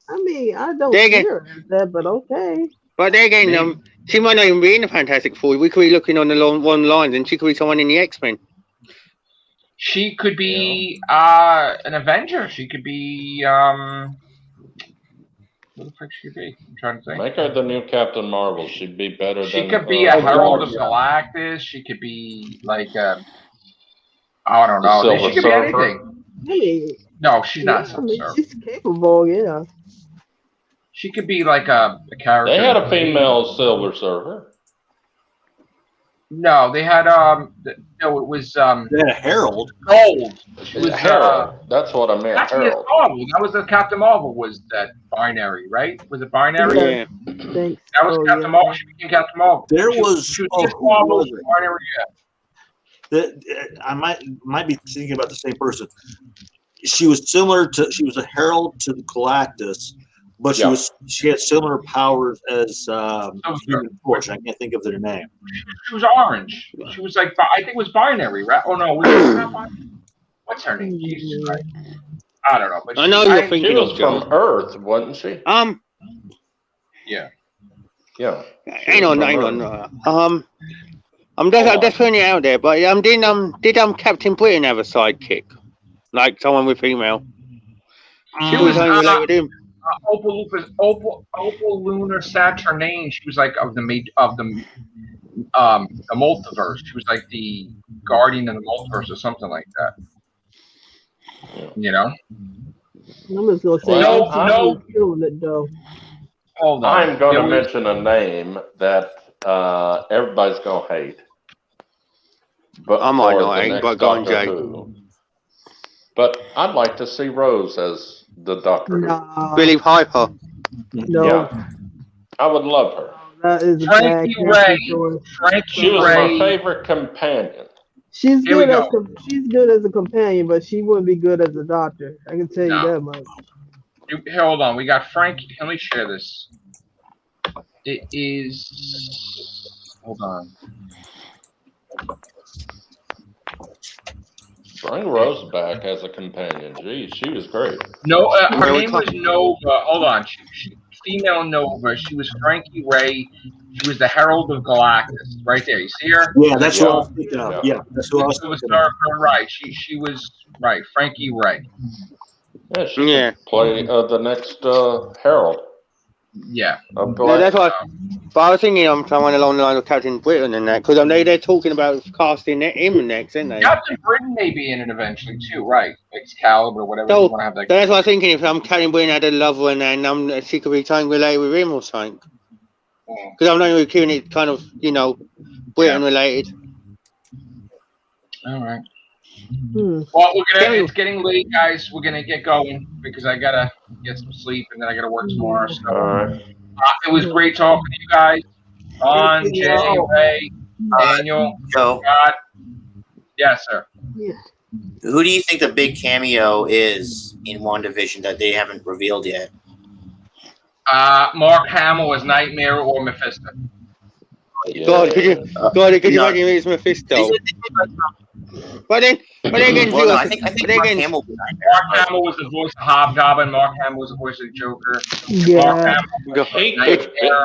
S8: I mean, I don't hear that, but okay.
S6: But they're getting she might not even be in the Fantastic Four. We could be looking on the one line, and she could be someone in the X-Men.
S1: She could be an Avenger. She could be what the frick should she be? I'm trying to think.
S7: Make her the new Captain Marvel. She'd be better than.
S1: She could be a Herald of Galactus. She could be like I don't know. She could be anything.
S8: Hey,
S1: no, she's not.
S8: She's capable, yeah.
S1: She could be like a character.
S7: They had a female Silver Surfer.
S1: No, they had no. It was
S3: They had a Herald.
S1: Gold. She was
S7: Herald. That's what I meant.
S1: Actually,
S7: Herald.
S1: Marvel. That was the Captain Marvel. Was that binary? Right? Was it binary?
S6: Yeah.
S1: That was Captain Marvel. She became Captain Marvel.
S3: There
S1: she
S3: was
S1: Marvel binary.
S3: I might be thinking about the same person. She was similar to. She was a Herald to the Galactus, but she had similar powers as Human Torch. I can't think of their name.
S1: She was orange. She was like I think it was binary, right? Oh no, was it not binary? What's her name? Jesus Christ. I don't know. But
S6: I know you're thinking
S7: she was from Earth, wasn't she?
S1: Yeah.
S7: Yeah.
S6: Hang on. I'm just putting it out there, but did Captain Britain have a sidekick, like someone with female?
S1: She was Opal Lunar Saturnine. She was like of the multiverse. She was like the guardian of the multiverse or something like that. You know.
S8: I'm just gonna say
S1: no.
S8: Killing it though.
S1: Hold on.
S7: I'm going to mention a name that everybody's going to hate. But
S6: I might not hate, but go on, Jay.
S7: But I'd like to see Rose as the Doctor.
S8: No.
S6: Billy Piper.
S8: No.
S7: Yeah. I would love her.
S8: That is a
S1: Frankie
S8: bad
S1: Ray.
S7: She was my favorite companion.
S8: She's good as a companion, but she wouldn't be good as a doctor. I can tell you that much.
S1: Hold on, we got Frankie. Let me share this. It is. Hold on.
S7: Bring Rose back as a companion. Geez, she was great.
S1: No, her name was Nova. Hold on, female Nova. She was Frankie Ray. She was the Herald of Galactus. Right there, you see her?
S3: Yeah, that's what I was thinking of. Yeah, that's what I was thinking of.
S1: Right, she was right. Frankie Ray.
S7: Yeah, she could play the next Herald.
S1: Yeah.
S6: That's what. But I was thinking someone along the line of Captain Britain and that, because they're talking about casting him next, aren't they?
S1: Captain Britain may be in it eventually too, right? Excalibur, whatever you want to have that.
S6: That's what I was thinking. If Captain Britain had a lover and she could be something related with him or something. Because I'm not even keeping it kind of, Britain related.
S1: All right. Well, it's getting late, guys. We're gonna get going because I gotta get some sleep and then I gotta work tomorrow. So, it was great talking to you guys. Ron, Jay, Ray, Daniel, Scott. Yes, sir.
S5: Yeah. Who do you think the big cameo is in WandaVision that they haven't revealed yet?
S1: Mark Hamill as Nightmare or Mephisto.
S6: Yeah. God, could you imagine it's Mephisto? But then again,
S5: I think Mark Hamill
S1: was the voice of Hobgoblin. Mark Hamill was the voice of Joker.
S8: Yeah.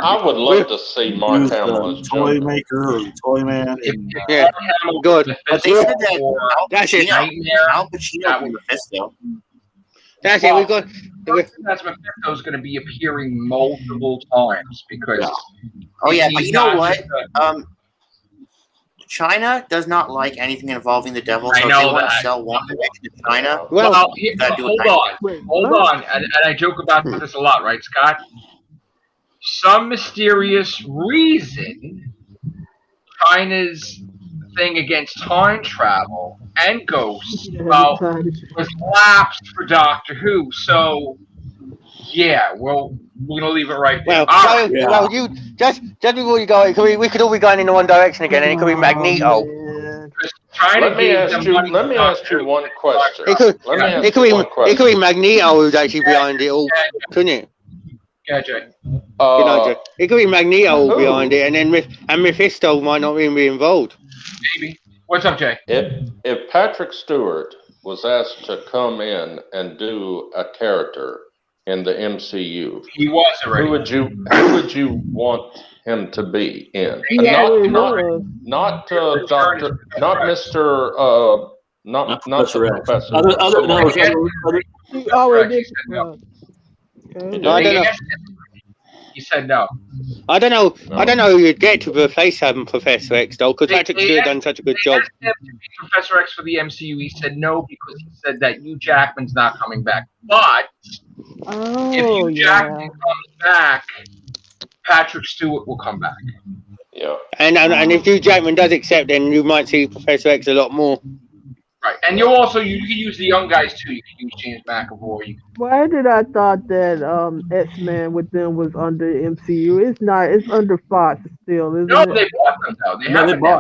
S7: I would love to see Mark Hamill as
S3: toy maker or toy man.
S6: Yeah, good.
S5: But they said that
S6: that's it.
S5: Al Pacino with Mephisto.
S6: That's it. We got.
S1: That's Mephisto's going to be appearing multiple times because.
S5: Oh yeah, but you know what? China does not like anything involving the devil, so
S1: I
S5: if
S1: know
S5: they want to
S1: that.
S5: sell one to China,
S1: Well,
S5: hold
S1: hold on, and I joke about this a lot, right, Scott? Some mysterious reason, China's thing against time travel and ghosts, well, was lapsed for Doctor Who. So, yeah, well, we're gonna leave it right there.
S6: Well, you just before you go, we could all be going in one direction again, and it could be Magneto.
S7: Let me ask you one question.
S6: It could be Magneto who's actually behind it all, couldn't it?
S1: Yeah, Jay.
S6: It could be Magneto behind it, and then Mephisto might not even be involved.
S1: Maybe. What's up, Jay?
S7: If Patrick Stewart was asked to come in and do a character in the MCU,
S1: he was already.
S7: Who would you want him to be in? Not Doctor, not Mr. Not the Professor.
S6: I don't know.
S1: He said no.
S6: I don't know who you'd get to replace Professor X though, because Patrick Stewart done such a good job.
S1: Professor X for the MCU, he said no because he said that Hugh Jackman's not coming back. But if Hugh Jackman comes back, Patrick Stewart will come back.
S7: Yeah.
S6: And if Hugh Jackman does accept, then you might see Professor X a lot more.
S1: Right, and you can use the young guys too. You can use James McAvoy.
S8: Why did I thought that X-Men with them was under MCU? It's not. It's under Fox still, isn't it?
S1: They bought them though.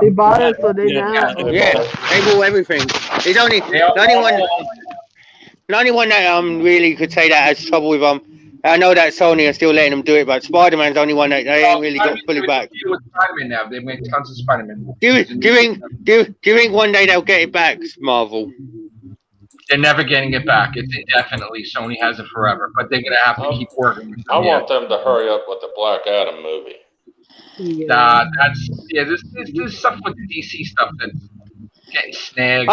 S8: They bought it, so they now.
S6: Yeah, they bought everything. It's only the only one that really could say that has trouble with I know that Sony are still letting them do it, but Spider-Man's the only one that they ain't really got fully back.
S1: With Spider-Man now, they make tons of Spider-Man movies.
S6: Do you think one day they'll get it back, Marvel?
S1: They're never getting it back. It's indefinitely. Sony has it forever, but they're gonna have to keep working.
S7: I want them to hurry up with the Black Adam movie.
S1: There's stuff with the DC stuff that's getting snagged.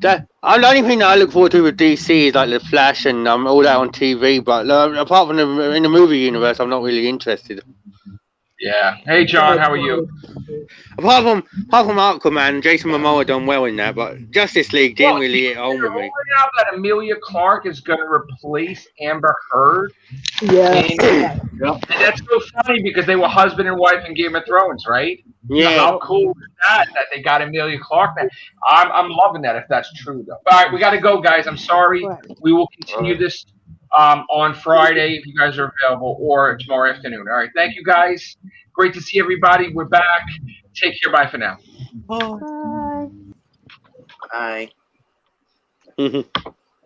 S6: The only thing that I look forward to with DC is like the Flash and all that on TV, but apart from in the movie universe, I'm not really interested.
S1: Yeah. Hey, John, how are you?
S6: Apart from Aquaman, Jason Momoa done well in that, but Justice League didn't really hit home with me.
S1: Now that Emilia Clarke is going to replace Amber Heard.
S8: Yeah.
S1: And that's so funny because they were husband and wife in Game of Thrones, right?
S6: Yeah.
S1: So how cool is that they got Emilia Clarke? I'm loving that if that's true, though. All right, we got to go, guys. I'm sorry. We will continue this on Friday if you guys are available, or tomorrow afternoon. All right, thank you guys. Great to see everybody. We're back. Take care. Bye for now.
S5: Bye.